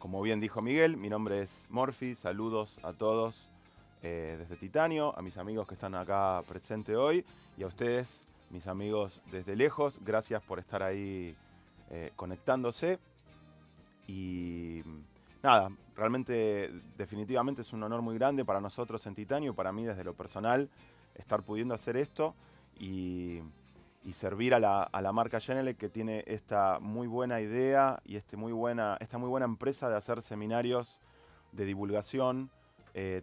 Como bien dijo Miguel, mi nombre es Morphy, saludos a todos desde Titanio, a mis amigos que están acá presentes hoy y a ustedes, mis amigos desde lejos, gracias por estar ahí conectándose. Y nada, realmente, definitivamente es un honor muy grande para nosotros en Titanio, para mí desde lo personal, estar pudiendo hacer esto y, y servir a la marca Genelec, que tiene esta muy buena idea y esta muy buena empresa de hacer seminarios de divulgación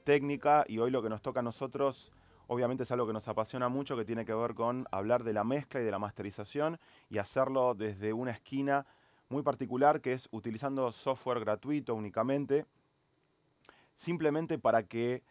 técnica. Y hoy lo que nos toca a nosotros, obviamente es algo que nos apasiona mucho, que tiene que ver con hablar de la mezcla y de la masterización y hacerlo desde una esquina muy particular, que es utilizando software gratuito únicamente, simplemente para que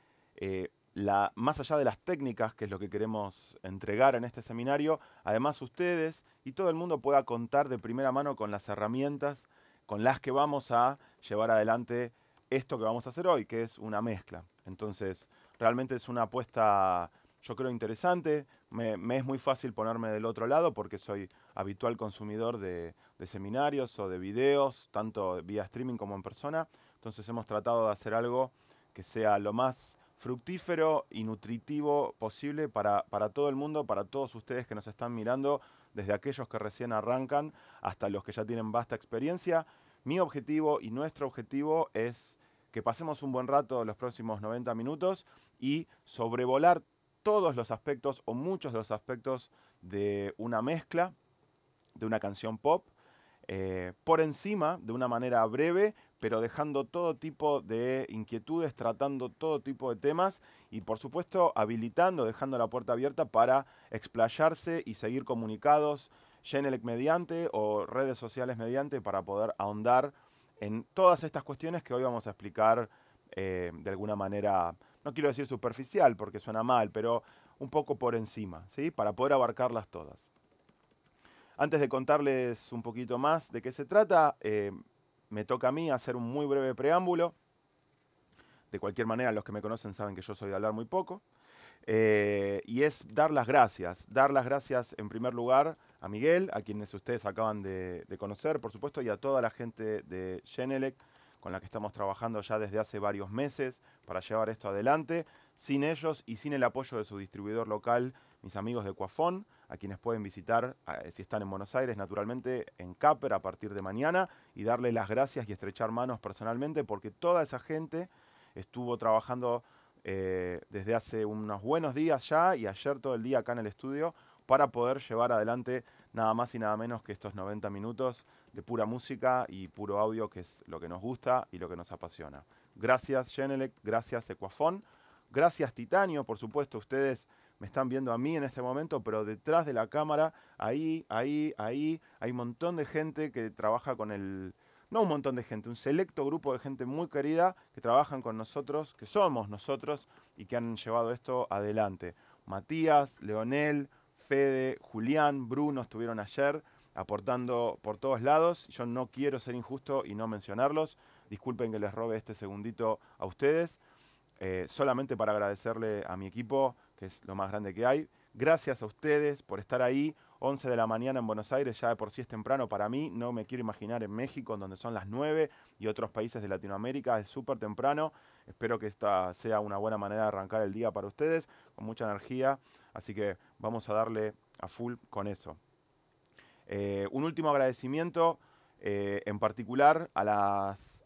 más allá de las técnicas, que es lo que queremos entregar en este seminario, además ustedes y todo el mundo pueda contar de primera mano con las herramientas con las que vamos a llevar adelante esto que vamos a hacer hoy, que es una mezcla. Entonces, realmente es una apuesta, yo creo, interesante. Me es muy fácil ponerme del otro lado porque soy habitual consumidor de seminarios o de videos, tanto vía streaming como en persona. Entonces hemos tratado de hacer algo que sea lo más fructífero y nutritivo posible para todo el mundo, para todos ustedes que nos están mirando, desde aquellos que recién arrancan hasta los que ya tienen vasta experiencia. Mi objetivo y nuestro objetivo es que pasemos un buen rato los próximos 90 minutos y sobrevolar todos los aspectos o muchos de los aspectos de una mezcla, de una canción pop, por encima, de una manera breve, pero dejando todo tipo de inquietudes, tratando todo tipo de temas y por supuesto habilitando, dejando la puerta abierta para explayarse y seguir comunicados, Genelec mediante o redes sociales mediante, para poder ahondar en todas estas cuestiones que hoy vamos a explicar de alguna manera, no quiero decir superficial porque suena mal, pero un poco por encima, ¿sí? Para poder abarcarlas todas. Antes de contarles un poquito más de qué se trata, me toca a mí hacer un muy breve preámbulo. De cualquier manera, los que me conocen saben que yo soy de hablar muy poco. Y es dar las gracias. Dar las gracias en primer lugar a Miguel, a quienes ustedes acaban de conocer, por supuesto, y a toda la gente de Genelec, con la que estamos trabajando ya desde hace varios meses para llevar esto adelante. Sin ellos y sin el apoyo de su distribuidor local, mis amigos de Coafón, a quienes pueden visitar, si están en Buenos Aires, naturalmente, en Caper a partir de mañana, y darle las gracias y estrechar manos personalmente, porque toda esa gente estuvo trabajando desde hace unos buenos días ya y ayer todo el día acá en el estudio para poder llevar adelante nada más y nada menos que estos 90 minutos de pura música y puro audio, que es lo que nos gusta y lo que nos apasiona. Gracias Genelec, gracias Ecuafon, gracias Titanio, por supuesto. Ustedes me están viendo a mí en este momento, pero detrás de la cámara, ahí, hay un montón de gente que trabaja con el... No un montón de gente, un selecto grupo de gente muy querida que trabajan con nosotros, que somos nosotros y que han llevado esto adelante. Matías, Leonel, Fede, Julián, Bruno estuvieron ayer aportando por todos lados. Yo no quiero ser injusto y no mencionarlos. Disculpen que les robe este segundito a ustedes. Solamente para agradecerle a mi equipo, que es lo más grande que hay. Gracias a ustedes por estar ahí. 11 de la mañana en Buenos Aires, ya de por sí es temprano para mí. No me quiero imaginar en México, en donde son las 9, y otros países de Latinoamérica, es súper temprano. Espero que esta sea una buena manera de arrancar el día para ustedes, con mucha energía. Así que vamos a darle a full con eso. Un último agradecimiento en particular a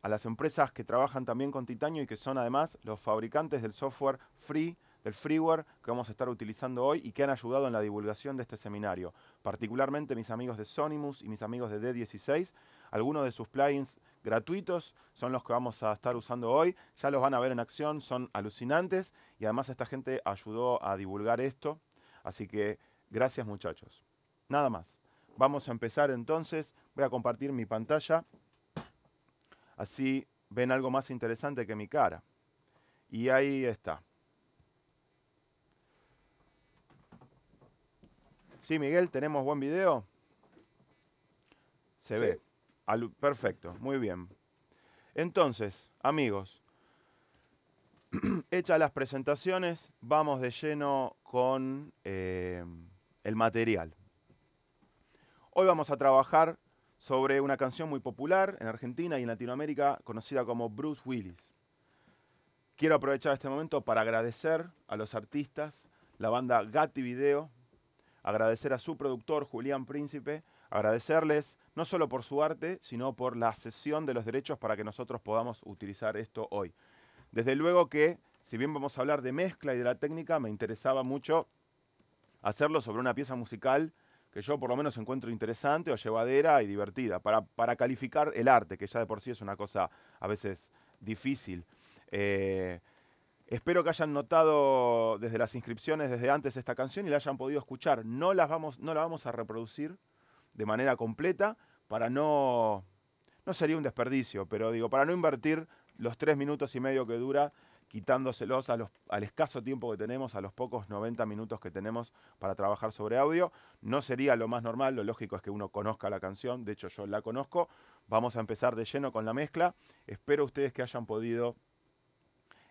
las empresas que trabajan también con titanio y que son además los fabricantes del software free, del freeware que vamos a estar utilizando hoy y que han ayudado en la divulgación de este seminario. Particularmente mis amigos de Sonimus y mis amigos de D16. Algunos de sus plugins gratuitos son los que vamos a estar usando hoy. Ya los van a ver en acción, son alucinantes y además esta gente ayudó a divulgar esto. Así que gracias muchachos. Nada más. Vamos a empezar entonces. Voy a compartir mi pantalla. Así ven algo más interesante que mi cara. Y ahí está. Sí, Miguel, ¿tenemos buen video? Se ve. Perfecto, muy bien. Entonces, amigos, hechas las presentaciones, vamos de lleno con el material. Hoy vamos a trabajar sobre una canción muy popular en Argentina y en Latinoamérica conocida como Bruce Willis. Quiero aprovechar este momento para agradecer a los artistas, la banda Gatti Video, agradecer a su productor Julián Príncipe, agradecerles no solo por su arte, sino por la cesión de los derechos para que nosotros podamos utilizar esto hoy. Desde luego que, si bien vamos a hablar de mezcla y de la técnica, me interesaba mucho hacerlo sobre una pieza musical que yo por lo menos encuentro interesante o llevadera y divertida, para calificar el arte, que ya de por sí es una cosa a veces difícil. Espero que hayan notado desde las inscripciones, desde antes, esta canción y la hayan podido escuchar. No la vamos a reproducir de manera completa para no sería un desperdicio, pero digo, para no invertir los 3 minutos y medio que dura, quitándoselos al escaso tiempo que tenemos, a los pocos 90 minutos que tenemos para trabajar sobre audio. No sería lo más normal, lo lógico es que uno conozca la canción, de hecho yo la conozco. Vamos a empezar de lleno con la mezcla. Espero ustedes que hayan podido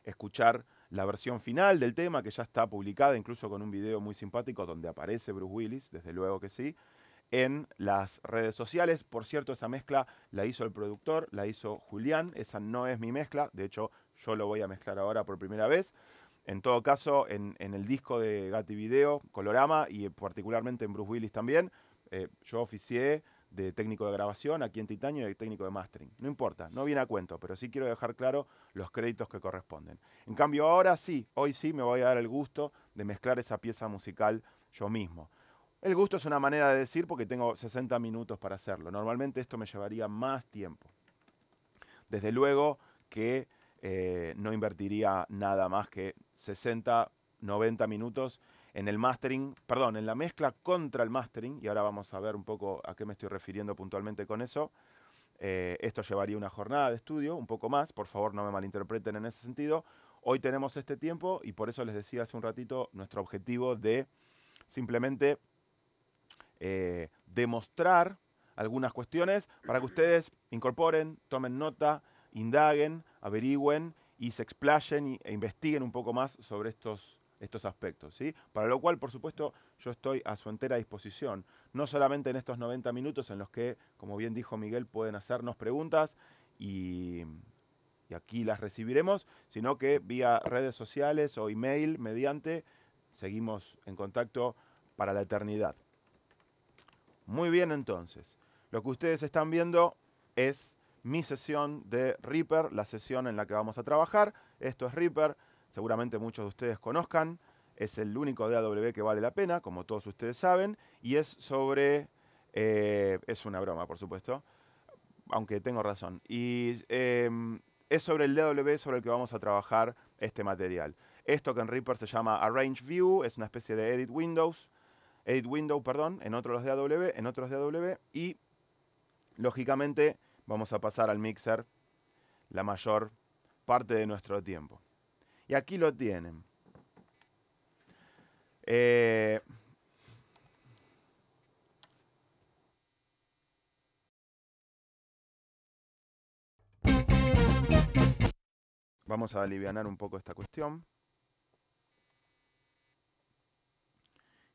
escuchar la versión final del tema, que ya está publicada, incluso con un video muy simpático donde aparece Bruce Willis, desde luego que sí, en las redes sociales. Por cierto, esa mezcla la hizo el productor, la hizo Julián, esa no es mi mezcla, de hecho yo lo voy a mezclar ahora por primera vez. En todo caso, en el disco de Gatti Video, Colorama, y particularmente en Bruce Willis también, yo oficié de técnico de grabación aquí en Titanio y de técnico de mastering. No importa, no viene a cuento, pero sí quiero dejar claro los créditos que corresponden. En cambio ahora sí, hoy sí me voy a dar el gusto de mezclar esa pieza musical yo mismo. El gusto es una manera de decir porque tengo 60 minutos para hacerlo. Normalmente esto me llevaría más tiempo. Desde luego que no invertiría nada más que 60, 90 minutos en el mastering, perdón, en la mezcla contra el mastering, y ahora vamos a ver un poco a qué me estoy refiriendo puntualmente con eso. Esto llevaría una jornada de estudio, un poco más, por favor no me malinterpreten en ese sentido. Hoy tenemos este tiempo y por eso les decía hace un ratito nuestro objetivo de simplemente demostrar algunas cuestiones para que ustedes incorporen, tomen nota, indaguen, averigüen y se explayen e investiguen un poco más sobre estos aspectos, ¿sí? Para lo cual, por supuesto, yo estoy a su entera disposición, no solamente en estos 90 minutos en los que, como bien dijo Miguel, pueden hacernos preguntas y aquí las recibiremos, sino que vía redes sociales o email mediante, seguimos en contacto para la eternidad. Muy bien, entonces, lo que ustedes están viendo es mi sesión de Reaper, la sesión en la que vamos a trabajar. Esto es Reaper, seguramente muchos de ustedes conozcan, es el único DAW que vale la pena, como todos ustedes saben, y es sobre, es una broma por supuesto, aunque tengo razón, y es sobre el DAW sobre el que vamos a trabajar este material. Esto que en Reaper se llama Arrange View, es una especie de Edit Window, en otros DAW, y lógicamente vamos a pasar al mixer la mayor parte de nuestro tiempo. Y aquí lo tienen. Vamos a alivianar un poco esta cuestión.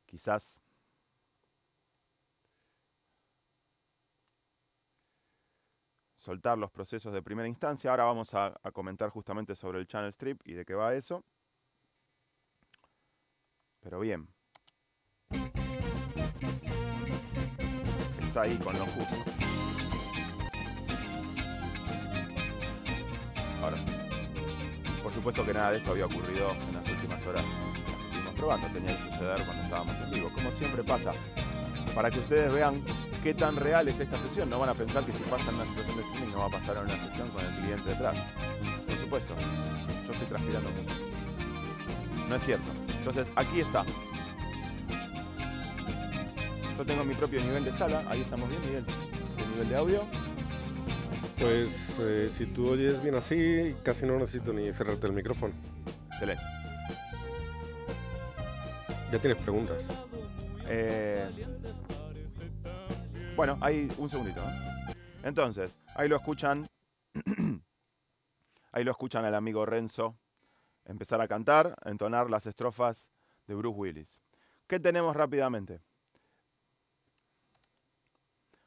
Quizás soltar los procesos de primera instancia. Ahora vamos a comentar justamente sobre el channel strip y de qué va eso. Pero bien. Está ahí con lo justo. Ahora sí. Por supuesto que nada de esto había ocurrido en las últimas horas que estuvimos probando. Tenía que suceder cuando estábamos en vivo. Como siempre pasa. Para que ustedes vean qué tan real es esta sesión. No van a pensar que si pasa en una situación de streaming no va a pasar en una sesión con el cliente detrás. Por supuesto. Yo estoy transpirando mucho. No es cierto. Entonces, aquí está. Yo tengo mi propio nivel de sala. Ahí estamos bien, Miguel. El nivel de audio. Pues si tú oyes bien así, casi no necesito ni cerrarte el micrófono. Excelente. Ya tienes preguntas. Bueno, ahí un segundito. Entonces, ahí lo escuchan. Ahí lo escuchan al amigo Renzo empezar a cantar, a entonar las estrofas de Bruce Willis. ¿Qué tenemos rápidamente?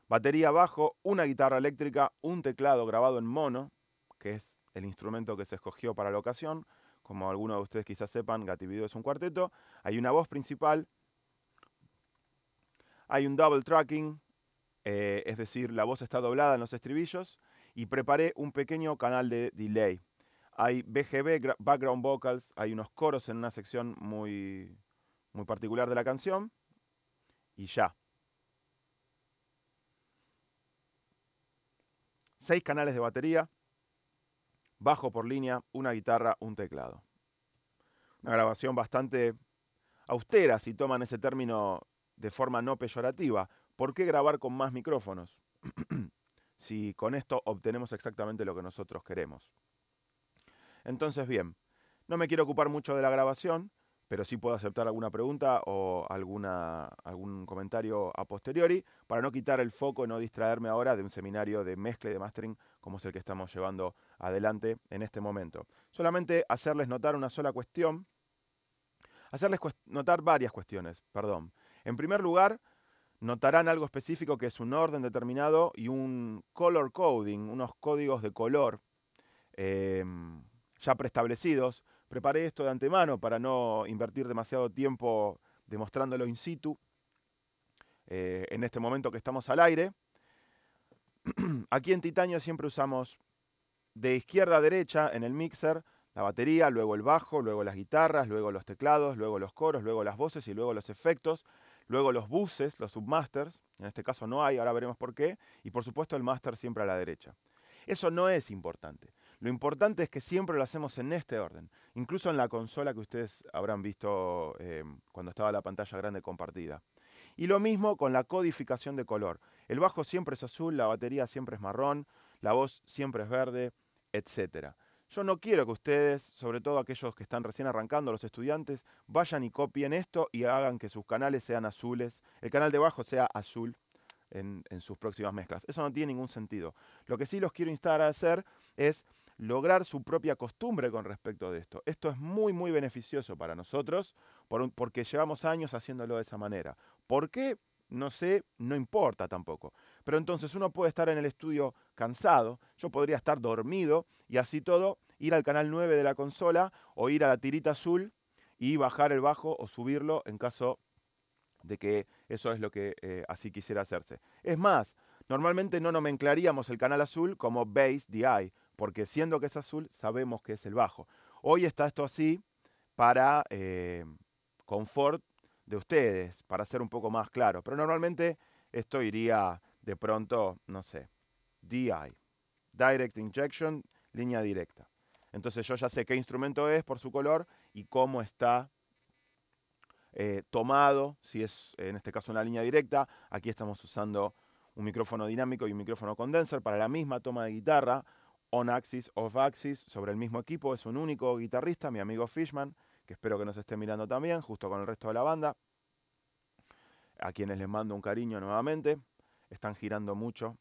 batería, bajo, una guitarra eléctrica, un teclado grabado en mono, que es el instrumento que se escogió para la ocasión. Como algunos de ustedes quizás sepan, Gativideo es un cuarteto. Hay una voz principal, hay un double tracking, es decir, la voz está doblada en los estribillos, y preparé un pequeño canal de delay. Hay BGB, background vocals, hay unos coros en una sección muy particular de la canción, y ya. 6 canales de batería, bajo por línea, una guitarra, un teclado. Una grabación bastante austera, si toman ese término de forma no peyorativa. ¿Por qué grabar con más micrófonos? Si con esto obtenemos exactamente lo que nosotros queremos. Entonces, bien, no me quiero ocupar mucho de la grabación, pero sí puedo aceptar alguna pregunta o algún comentario a posteriori para no quitar el foco y no distraerme ahora de un seminario de mezcla y de mastering como es el que estamos llevando adelante en este momento. Solamente hacerles notar una sola cuestión, hacerles notar varias cuestiones, perdón. En primer lugar, notarán algo específico que es un orden determinado y un color coding, unos códigos de color ya preestablecidos. Preparé esto de antemano para no invertir demasiado tiempo demostrándolo in situ en este momento que estamos al aire. Aquí en Titanio siempre usamos de izquierda a derecha en el mixer la batería, luego el bajo, luego las guitarras, luego los teclados, luego los coros, luego las voces y luego los efectos, luego los buses, los submasters. En este caso no hay, ahora veremos por qué. Y por supuesto el master siempre a la derecha. Eso no es importante. Lo importante es que siempre lo hacemos en este orden. Incluso en la consola que ustedes habrán visto cuando estaba la pantalla grande compartida. Y lo mismo con la codificación de color. El bajo siempre es azul, la batería siempre es marrón, la voz siempre es verde, etc. Yo no quiero que ustedes, sobre todo aquellos que están recién arrancando, los estudiantes, vayan y copien esto y hagan que sus canales sean azules, el canal de bajo sea azul en sus próximas mezclas. Eso no tiene ningún sentido. Lo que sí los quiero instar a hacer es lograr su propia costumbre con respecto de esto. Esto es muy, muy beneficioso para nosotros porque llevamos años haciéndolo de esa manera. ¿Por qué? No sé, no importa tampoco. Pero entonces uno puede estar en el estudio cansado, yo podría estar dormido y así todo, ir al canal 9 de la consola o ir a la tirita azul y bajar el bajo o subirlo en caso de que eso es lo que así quisiera hacerse. Es más, normalmente no nomenclaríamos el canal azul como Bass DI, porque siendo que es azul, sabemos que es el bajo. Hoy está esto así para confort de ustedes, para ser un poco más claro. Pero normalmente esto iría de pronto, no sé, DI, Direct Injection, línea directa. Entonces yo ya sé qué instrumento es por su color y cómo está tomado, si es en este caso una línea directa. Aquí estamos usando un micrófono dinámico y un micrófono condenser para la misma toma de guitarra, on-axis, off-axis, sobre el mismo equipo. Es un único guitarrista, mi amigo Fishman, que espero que nos esté mirando también, justo con el resto de la banda, a quienes les mando un cariño nuevamente. Están girando mucho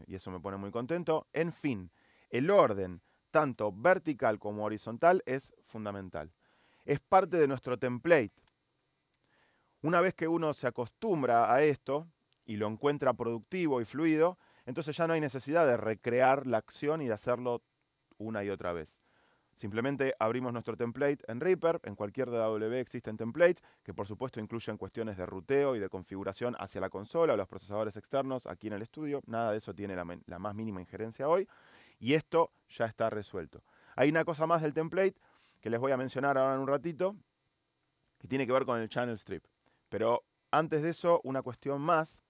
y eso me pone muy contento. En fin, el orden, tanto vertical como horizontal, es fundamental. Es parte de nuestro template. Una vez que uno se acostumbra a esto y lo encuentra productivo y fluido, entonces ya no hay necesidad de recrear la acción y de hacerlo una y otra vez. Simplemente abrimos nuestro template en Reaper, en cualquier DAW existen templates, que por supuesto incluyen cuestiones de ruteo y de configuración hacia la consola o los procesadores externos aquí en el estudio. Nada de eso tiene la más mínima injerencia hoy, y esto ya está resuelto. Hay una cosa más del template que les voy a mencionar ahora en un ratito, que tiene que ver con el channel strip. Pero antes de eso, una cuestión más.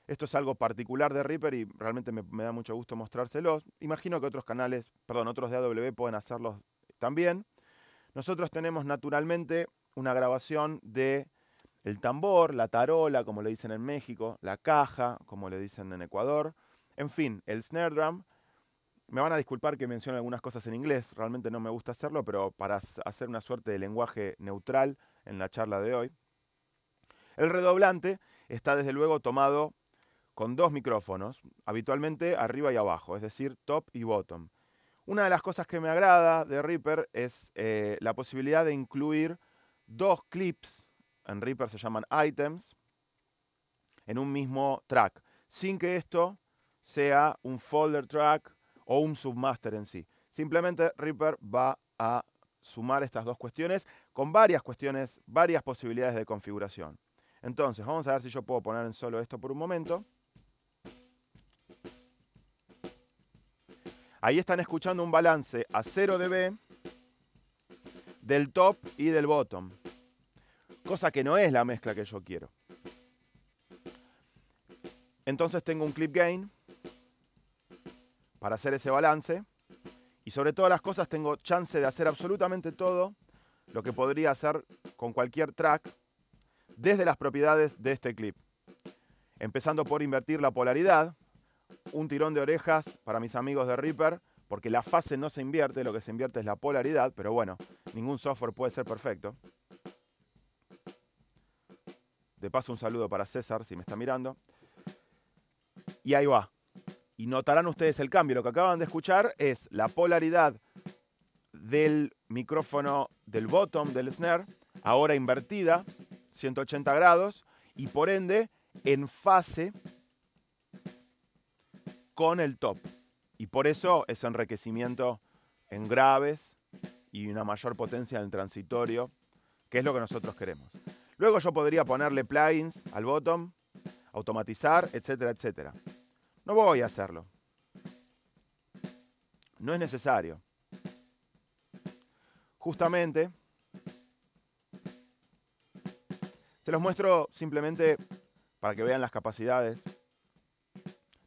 Esto es algo particular de Reaper y realmente me da mucho gusto mostrárselos. Imagino que otros canales, otros DAW pueden hacerlos también. Nosotros tenemos naturalmente una grabación de el tambor, la tarola, como le dicen en México, la caja, como le dicen en Ecuador. En fin, el snare drum. Me van a disculpar que mencione algunas cosas en inglés, realmente no me gusta hacerlo, pero para hacer una suerte de lenguaje neutral en la charla de hoy. El redoblante está desde luego tomado con 2 micrófonos, habitualmente arriba y abajo, es decir, top y bottom. Una de las cosas que me agrada de Reaper es la posibilidad de incluir 2 clips, en Reaper se llaman items, en un mismo track. sin que esto sea un folder track o un submaster en sí. Simplemente Reaper va a sumar estas dos cuestiones con varias cuestiones, varias posibilidades de configuración. Entonces, vamos a ver si yo puedo poner en solo esto por un momento. Ahí están escuchando un balance a 0 dB del top y del bottom, cosa que no es la mezcla que yo quiero. Entonces tengo un clip gain para hacer ese balance y sobre todas las cosas tengo chance de hacer absolutamente todo lo que podría hacer con cualquier track desde las propiedades de este clip. Empezando por invertir la polaridad, un tirón de orejas para mis amigos de Reaper, porque la fase no se invierte, lo que se invierte es la polaridad, pero bueno, ningún software puede ser perfecto. De paso un saludo para César, si me está mirando. Y ahí va. Y notarán ustedes el cambio. Lo que acaban de escuchar es la polaridad del micrófono del bottom del snare, ahora invertida, 180 grados, y por ende en fase con el top. Y por eso ese enriquecimiento en graves y una mayor potencia en el transitorio, que es lo que nosotros queremos. Luego yo podría ponerle plugins al bottom, automatizar, etcétera, etcétera. No voy a hacerlo. No es necesario. Justamente, se los muestro simplemente para que vean las capacidades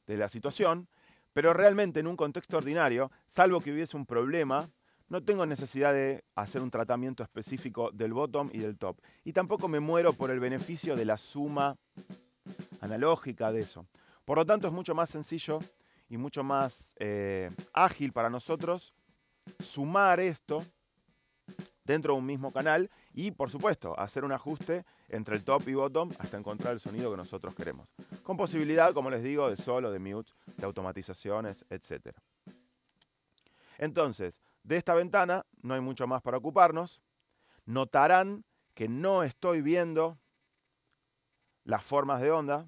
de la situación, pero realmente en un contexto ordinario, salvo que hubiese un problema, no tengo necesidad de hacer un tratamiento específico del bottom y del top. Y tampoco me muero por el beneficio de la suma analógica de eso. Por lo tanto, es mucho más sencillo y mucho más ágil para nosotros sumar esto dentro de un mismo canal y, por supuesto, hacer un ajuste entre el top y bottom hasta encontrar el sonido que nosotros queremos. Con posibilidad, como les digo, de solo, de mute, de automatizaciones, etc. Entonces, de esta ventana no hay mucho más para ocuparnos. Notarán que no estoy viendo las formas de onda.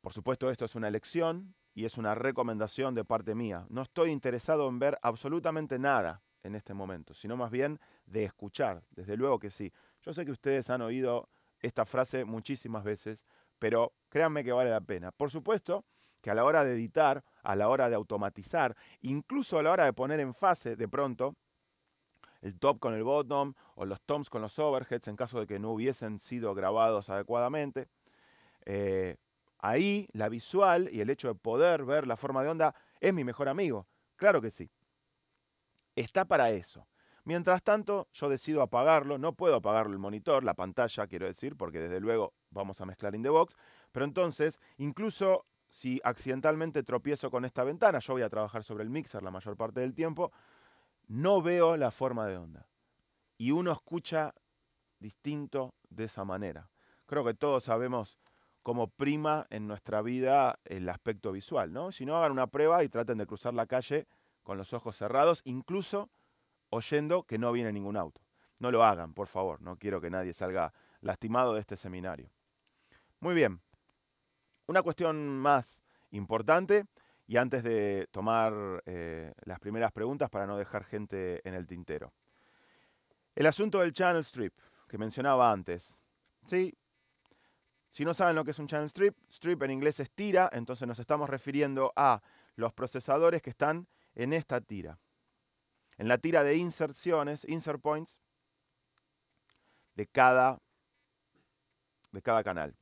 Por supuesto, esto es una elección y es una recomendación de parte mía. No estoy interesado en ver absolutamente nada en este momento, sino más bien de escuchar. Desde luego que sí. Yo sé que ustedes han oído esta frase muchísimas veces, pero créanme que vale la pena. Por supuesto que a la hora de editar, a la hora de automatizar, incluso a la hora de poner en fase, de pronto, el top con el bottom o los toms con los overheads en caso de que no hubiesen sido grabados adecuadamente, ahí la visual y el hecho de poder ver la forma de onda es mi mejor amigo. Claro que sí. Está para eso. Mientras tanto, yo decido apagarlo. No puedo apagarlo el monitor, la pantalla, quiero decir, porque desde luego vamos a mezclar in the box. Pero entonces, incluso si accidentalmente tropiezo con esta ventana, yo voy a trabajar sobre el mixer la mayor parte del tiempo, no veo la forma de onda. Y uno escucha distinto de esa manera. Creo que todos sabemos cómo prima en nuestra vida el aspecto visual, ¿no? Si no, hagan una prueba y traten de cruzar la calle con los ojos cerrados, incluso oyendo que no viene ningún auto. No lo hagan, por favor. No quiero que nadie salga lastimado de este seminario. Muy bien. Una cuestión más importante, y antes de tomar las primeras preguntas para no dejar gente en el tintero. El asunto del channel strip, que mencionaba antes. ¿Sí? Si no saben lo que es un channel strip, strip en inglés es tira, entonces nos estamos refiriendo a los procesadores que están en esta tira. En la tira de inserciones, insert points, de cada canal.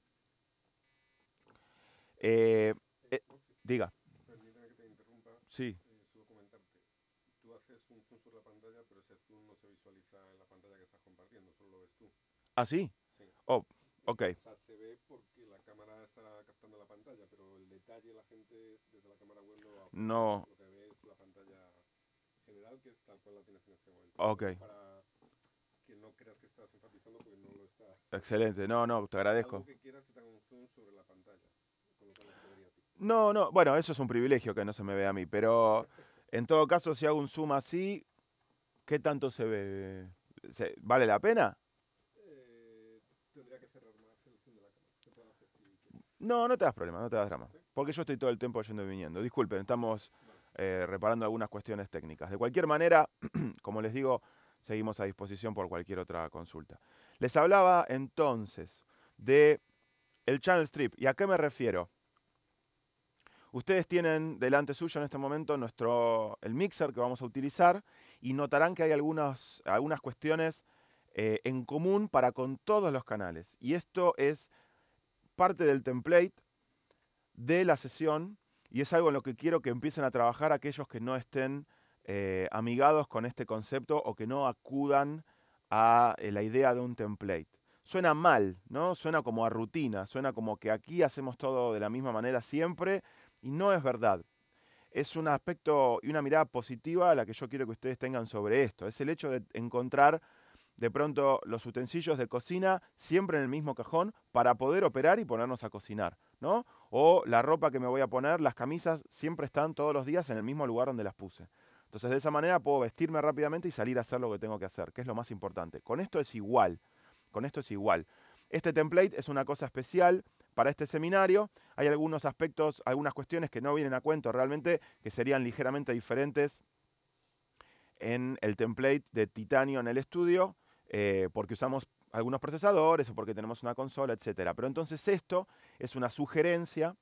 Diga. Permíteme que te interrumpa. Sí. Solo comentarte. Tú haces un zoom sobre la pantalla, pero ese zoom no se visualiza en la pantalla que estás compartiendo, solo lo ves tú. ¿Ah, sí? Sí. Oh, ok. O sea, se ve porque la cámara está captando la pantalla, pero el detalle la gente desde la cámara web No. lo que ve es la pantalla general, que es tal cual la tienes en este momento. Ok. Para que no creas que estás enfatizando porque no lo estás. Excelente. No, te agradezco. Algo que quieras que te haga un zoom sobre la pantalla, con lo cual no se te vería a ti. No. Bueno, eso es un privilegio que no se me vea a mí, pero en todo caso, si hago un zoom así, ¿qué tanto se ve? ¿Vale la pena? Tendría que cerrar más el zoom de la cámara. No, no te das problema, no te das drama. ¿Sí? Porque yo estoy todo el tiempo yendo y viniendo. Disculpen, estamos Vale. reparando algunas cuestiones técnicas. De cualquier manera, como les digo, seguimos a disposición por cualquier otra consulta. Les hablaba entonces de el channel strip. ¿Y a qué me refiero? Ustedes tienen delante suyo en este momento el mixer que vamos a utilizar y notarán que hay algunas cuestiones en común para con todos los canales. Y esto es parte del template de la sesión y es algo en lo que quiero que empiecen a trabajar aquellos que no estén amigados con este concepto o que no acudan a la idea de un template. Suena mal, ¿no? Suena como a rutina, suena como que aquí hacemos todo de la misma manera siempre y no es verdad. Es un aspecto y una mirada positiva a la que yo quiero que ustedes tengan sobre esto. Es el hecho de encontrar de pronto los utensilios de cocina siempre en el mismo cajón para poder operar y ponernos a cocinar, ¿no? O la ropa que me voy a poner, las camisas siempre están todos los días en el mismo lugar donde las puse. Entonces de esa manera puedo vestirme rápidamente y salir a hacer lo que tengo que hacer, que es lo más importante. Con esto es igual, con esto es igual. Este template es una cosa especial para este seminario. Hay algunos aspectos, algunas cuestiones que no vienen a cuento realmente, que serían ligeramente diferentes en el template de titanio en el estudio, porque usamos algunos procesadores o porque tenemos una consola, etc. Pero entonces esto es una sugerencia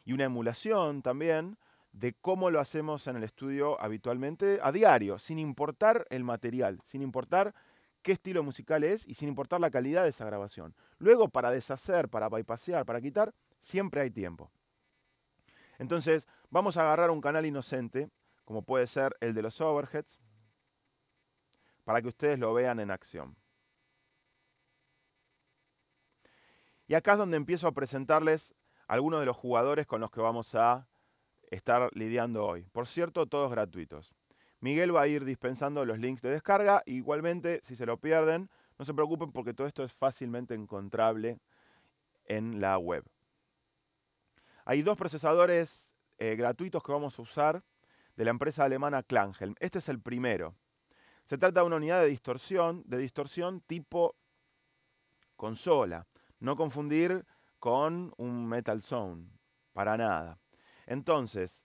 y una emulación también de cómo lo hacemos en el estudio habitualmente a diario, sin importar el material, sin importar qué estilo musical es y sin importar la calidad de esa grabación. Luego, para deshacer, para bypassear, para quitar, siempre hay tiempo. Entonces, vamos a agarrar un canal inocente, como puede ser el de los overheads, para que ustedes lo vean en acción. Y acá es donde empiezo a presentarles algunos de los jugadores con los que vamos a estar lidiando hoy. Por cierto, todos gratuitos. Miguel va a ir dispensando los links de descarga. Igualmente, si se lo pierden, no se preocupen porque todo esto es fácilmente encontrable en la web. Hay dos procesadores gratuitos que vamos a usar de la empresa alemana Klanghelm. Este es el primero. Se trata de una unidad de distorsión tipo consola. No confundir con un Metal Zone, para nada. Entonces,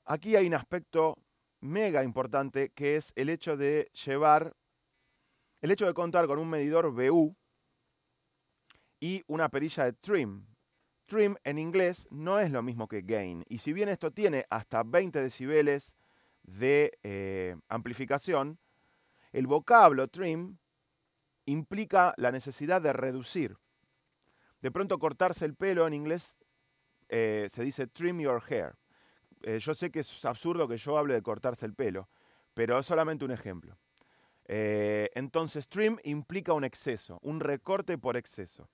aquí hay un aspecto mega importante que es el hecho de contar con un medidor BU y una perilla de trim. Trim en inglés no es lo mismo que gain. Y si bien esto tiene hasta 20 decibeles de amplificación, el vocablo trim implica la necesidad de reducir. De pronto cortarse el pelo en inglés se dice trim your hair. Yo sé que es absurdo que yo hable de cortarse el pelo, pero es solamente un ejemplo. Entonces trim implica un exceso, un recorte por exceso.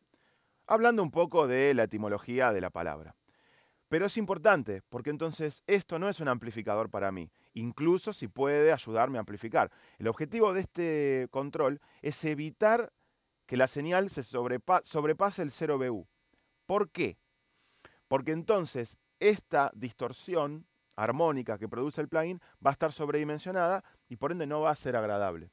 Hablando un poco de la etimología de la palabra. Pero es importante, porque entonces esto no es un amplificador para mí, incluso si puede ayudarme a amplificar. El objetivo de este control es evitar que la señal se sobrepase el 0BU. ¿Por qué? Porque entonces esta distorsión armónica que produce el plugin va a estar sobredimensionada y por ende no va a ser agradable.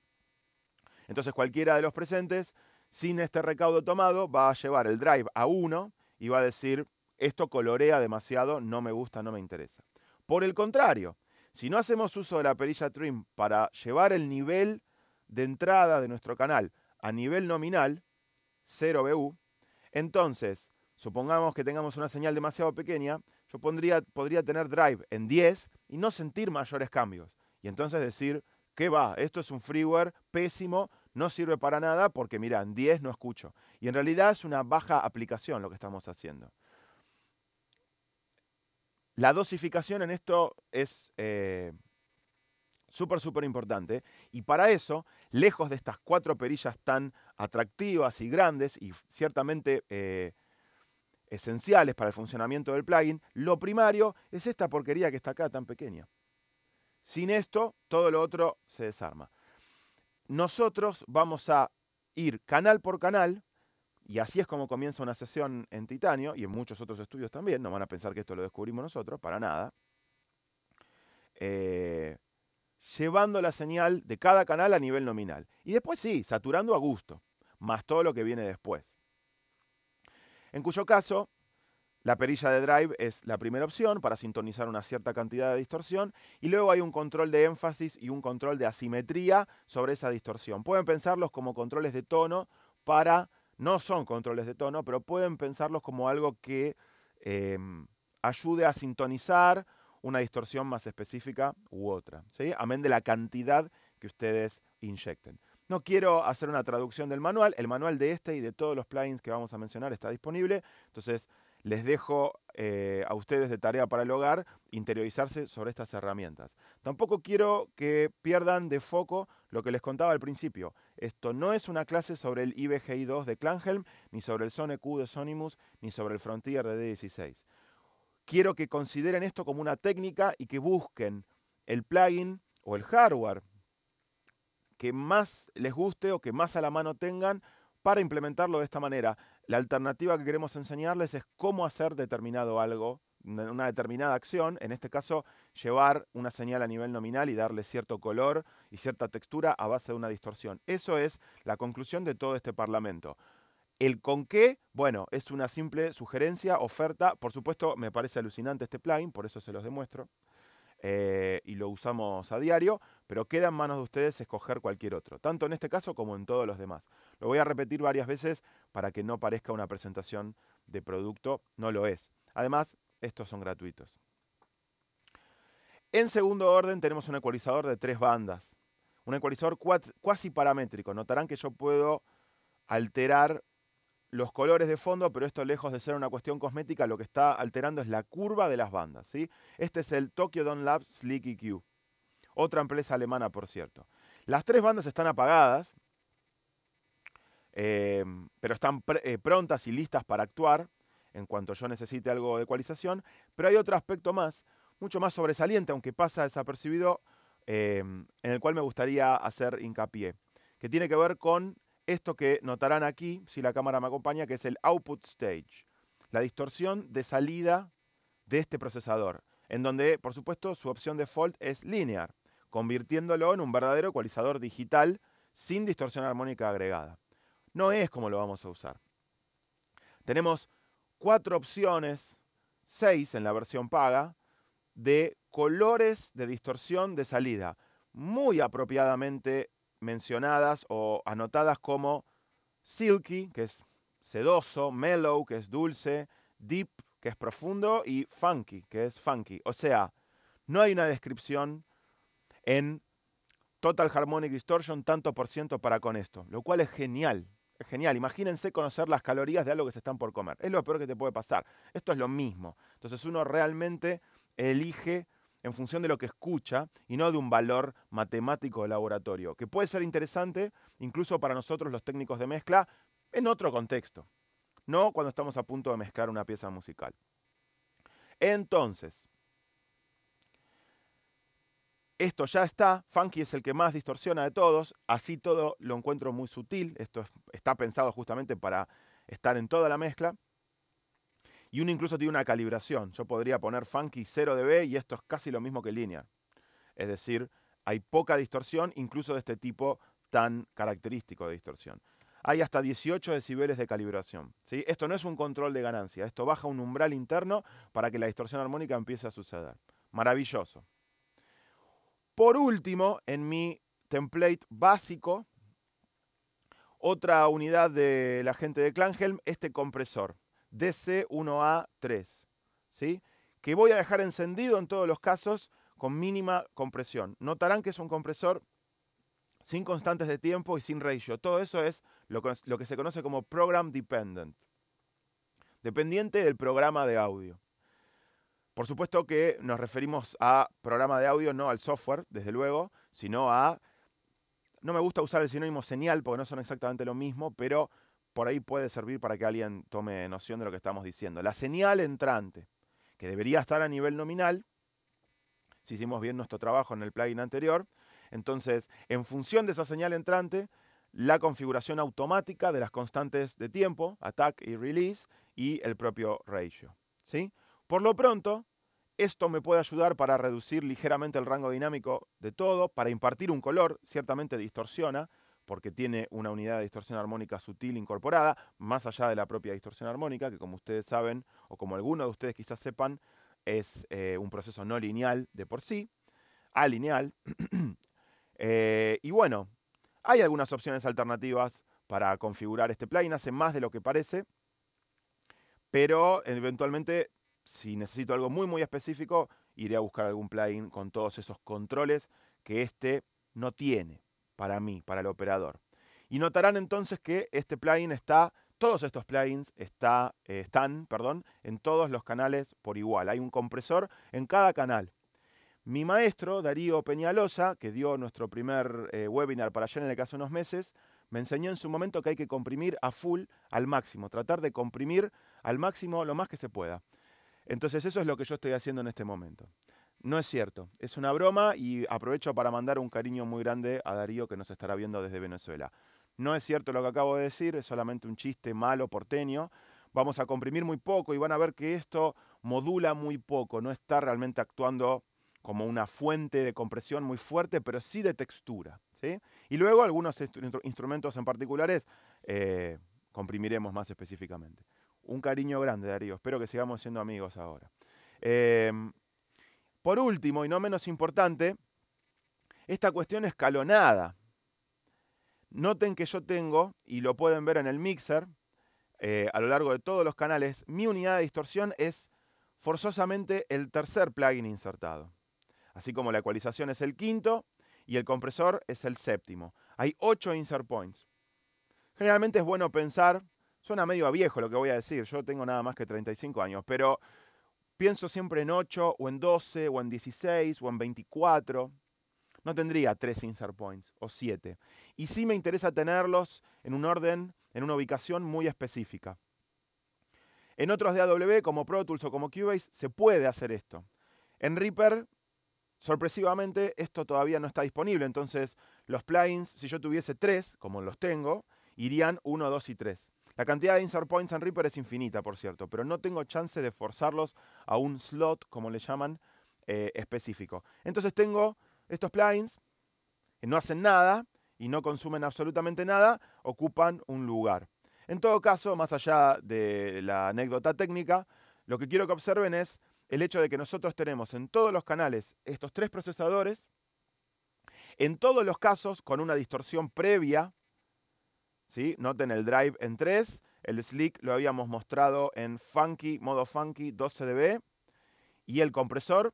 Entonces cualquiera de los presentes, sin este recaudo tomado, va a llevar el drive a 1 y va a decir, esto colorea demasiado, no me gusta, no me interesa. Por el contrario, si no hacemos uso de la perilla trim para llevar el nivel de entrada de nuestro canal a nivel nominal, 0BU, entonces, supongamos que tengamos una señal demasiado pequeña, yo podría tener drive en 10 y no sentir mayores cambios. Y entonces decir, ¿qué va? Esto es un freeware pésimo, no sirve para nada porque, mira, en 10 no escucho. Y en realidad es una baja aplicación lo que estamos haciendo. La dosificación en esto es súper importante. Y para eso, lejos de estas 4 perillas tan atractivas y grandes y ciertamente esenciales para el funcionamiento del plugin, lo primario es esta porquería que está acá tan pequeña. Sin esto, todo lo otro se desarma. Nosotros vamos a ir canal por canal, y así es como comienza una sesión en titanio, y en muchos otros estudios también, no van a pensar que esto lo descubrimos nosotros, para nada. Llevando la señal de cada canal a nivel nominal. Y después sí, saturando a gusto, más todo lo que viene después. En cuyo caso, La perilla de drive es la primera opción para sintonizar una cierta cantidad de distorsión y luego hay un control de énfasis y un control de asimetría sobre esa distorsión. Pueden pensarlos como controles de tono no son controles de tono, pero pueden pensarlos como algo que ayude a sintonizar una distorsión más específica u otra, ¿sí? Amén de la cantidad que ustedes inyecten. No quiero hacer una traducción del manual. El manual de este y de todos los plugins que vamos a mencionar está disponible. Entonces, les dejo a ustedes de tarea para el hogar interiorizarse sobre estas herramientas. Tampoco quiero que pierdan de foco lo que les contaba al principio. Esto no es una clase sobre el IBGI2 de Klanghelm, ni sobre el Sone Q de Sonimus, ni sobre el Frontier de D16. Quiero que consideren esto como una técnica y que busquen el plugin o el hardware que más les guste o que más a la mano tengan para implementarlo de esta manera. La alternativa que queremos enseñarles es cómo hacer determinado algo, una determinada acción, en este caso llevar una señal a nivel nominal y darle cierto color y cierta textura a base de una distorsión. Eso es la conclusión de todo este parlamento. El con qué, bueno, es una simple sugerencia, oferta. Por supuesto, me parece alucinante este plugin, por eso se los demuestro. Y lo usamos a diario, pero queda en manos de ustedes escoger cualquier otro, tanto en este caso como en todos los demás. Lo voy a repetir varias veces para que no parezca una presentación de producto, no lo es. Además, estos son gratuitos. En segundo orden tenemos un ecualizador de 3 bandas, un ecualizador cuasi paramétrico. Notarán que yo puedo alterar los colores de fondo, pero esto lejos de ser una cuestión cosmética, lo que está alterando es la curva de las bandas, ¿sí? Este es el Tokyo Dome Labs Slick EQ, otra empresa alemana, por cierto. Las 3 bandas están apagadas, pero están prontas y listas para actuar en cuanto yo necesite algo de ecualización, pero hay otro aspecto más, mucho más sobresaliente, aunque pasa desapercibido, en el cual me gustaría hacer hincapié, que tiene que ver con esto que notarán aquí, si la cámara me acompaña, que es el output stage, la distorsión de salida de este procesador, en donde, por supuesto, su opción default es linear, convirtiéndolo en un verdadero ecualizador digital sin distorsión armónica agregada. No es como lo vamos a usar. Tenemos 4 opciones, 6 en la versión paga, de colores de distorsión de salida, muy apropiadamente mencionadas o anotadas como silky, que es sedoso, mellow, que es dulce, deep, que es profundo, y funky, que es funky. O sea, no hay una descripción en Total Harmonic Distortion tanto por ciento para con esto, lo cual es genial. Es genial. Imagínense conocer las calorías de algo que se están por comer. Es lo peor que te puede pasar. Esto es lo mismo. Entonces uno realmente elige en función de lo que escucha y no de un valor matemático de laboratorio, que puede ser interesante incluso para nosotros los técnicos de mezcla en otro contexto, no cuando estamos a punto de mezclar una pieza musical. Entonces, esto ya está, funky es el que más distorsiona de todos, así todo lo encuentro muy sutil, esto está pensado justamente para estar en toda la mezcla. Y uno incluso tiene una calibración. Yo podría poner funky 0 dB y esto es casi lo mismo que linear. Es decir, hay poca distorsión, incluso de este tipo tan característico de distorsión. Hay hasta 18 decibeles de calibración, ¿sí? Esto no es un control de ganancia, esto baja un umbral interno para que la distorsión armónica empiece a suceder. Maravilloso. Por último, en mi template básico, otra unidad de la gente de Klanghelm, este compresor. DC1A3, ¿sí? Que voy a dejar encendido en todos los casos con mínima compresión. Notarán que es un compresor sin constantes de tiempo y sin ratio. Todo eso es lo que se conoce como program dependent, dependiente del programa de audio. Por supuesto que nos referimos a programa de audio, no al software, desde luego, sino a... No me gusta usar el sinónimo señal porque no son exactamente lo mismo, pero por ahí puede servir para que alguien tome noción de lo que estamos diciendo. La señal entrante, que debería estar a nivel nominal, si hicimos bien nuestro trabajo en el plugin anterior, entonces, en función de esa señal entrante, la configuración automática de las constantes de tiempo, attack y release, y el propio ratio, ¿sí? Por lo pronto, esto me puede ayudar para reducir ligeramente el rango dinámico de todo, para impartir un color, ciertamente distorsiona, porque tiene una unidad de distorsión armónica sutil incorporada, más allá de la propia distorsión armónica, que como ustedes saben, o como algunos de ustedes quizás sepan, es un proceso no lineal de por sí, alineal. Y bueno, hay algunas opciones alternativas para configurar este plugin, hace más de lo que parece, pero eventualmente, si necesito algo muy específico, iré a buscar algún plugin con todos esos controles que este no tiene para mí, para el operador. Y notarán entonces que este plugin todos estos plugins están en todos los canales por igual. Hay un compresor en cada canal. Mi maestro, Darío Peñalosa, que dio nuestro primer webinar para allá en el caso unos meses, me enseñó en su momento que hay que comprimir a full, al máximo, tratar de comprimir al máximo lo más que se pueda. Entonces eso es lo que yo estoy haciendo en este momento. No es cierto, es una broma y aprovecho para mandar un cariño muy grande a Darío que nos estará viendo desde Venezuela. No es cierto lo que acabo de decir, es solamente un chiste malo porteño. Vamos a comprimir muy poco y van a ver que esto modula muy poco, no está realmente actuando como una fuente de compresión muy fuerte, pero sí de textura, ¿sí? Y luego algunos instrumentos en particulares comprimiremos más específicamente. Un cariño grande, Darío. Espero que sigamos siendo amigos ahora. Por último, y no menos importante, esta cuestión escalonada. Noten que yo tengo, y lo pueden ver en el mixer, a lo largo de todos los canales, mi unidad de distorsión es forzosamente el tercer plugin insertado. Así como la ecualización es el quinto y el compresor es el séptimo. Hay 8 insert points. Generalmente es bueno pensar, suena medio a viejo lo que voy a decir, yo tengo nada más que 35 años, pero pienso siempre en 8 o en 12 o en 16 o en 24. No tendría 3 insert points o 7. Y sí me interesa tenerlos en un orden, en una ubicación muy específica. En otros DAW como Pro Tools o como Cubase se puede hacer esto. En Reaper, sorpresivamente, esto todavía no está disponible. Entonces, los plugins, si yo tuviese 3, como los tengo, irían 1, 2 y 3. La cantidad de insert points en Reaper es infinita, por cierto, pero no tengo chance de forzarlos a un slot, como le llaman, específico. Entonces tengo estos plugins que no hacen nada y no consumen absolutamente nada, ocupan un lugar. En todo caso, más allá de la anécdota técnica, lo que quiero que observen es el hecho de que nosotros tenemos en todos los canales estos 3 procesadores, en todos los casos con una distorsión previa, ¿sí? Noten el drive en 3, el slick lo habíamos mostrado en funky, modo funky 12 dB, y el compresor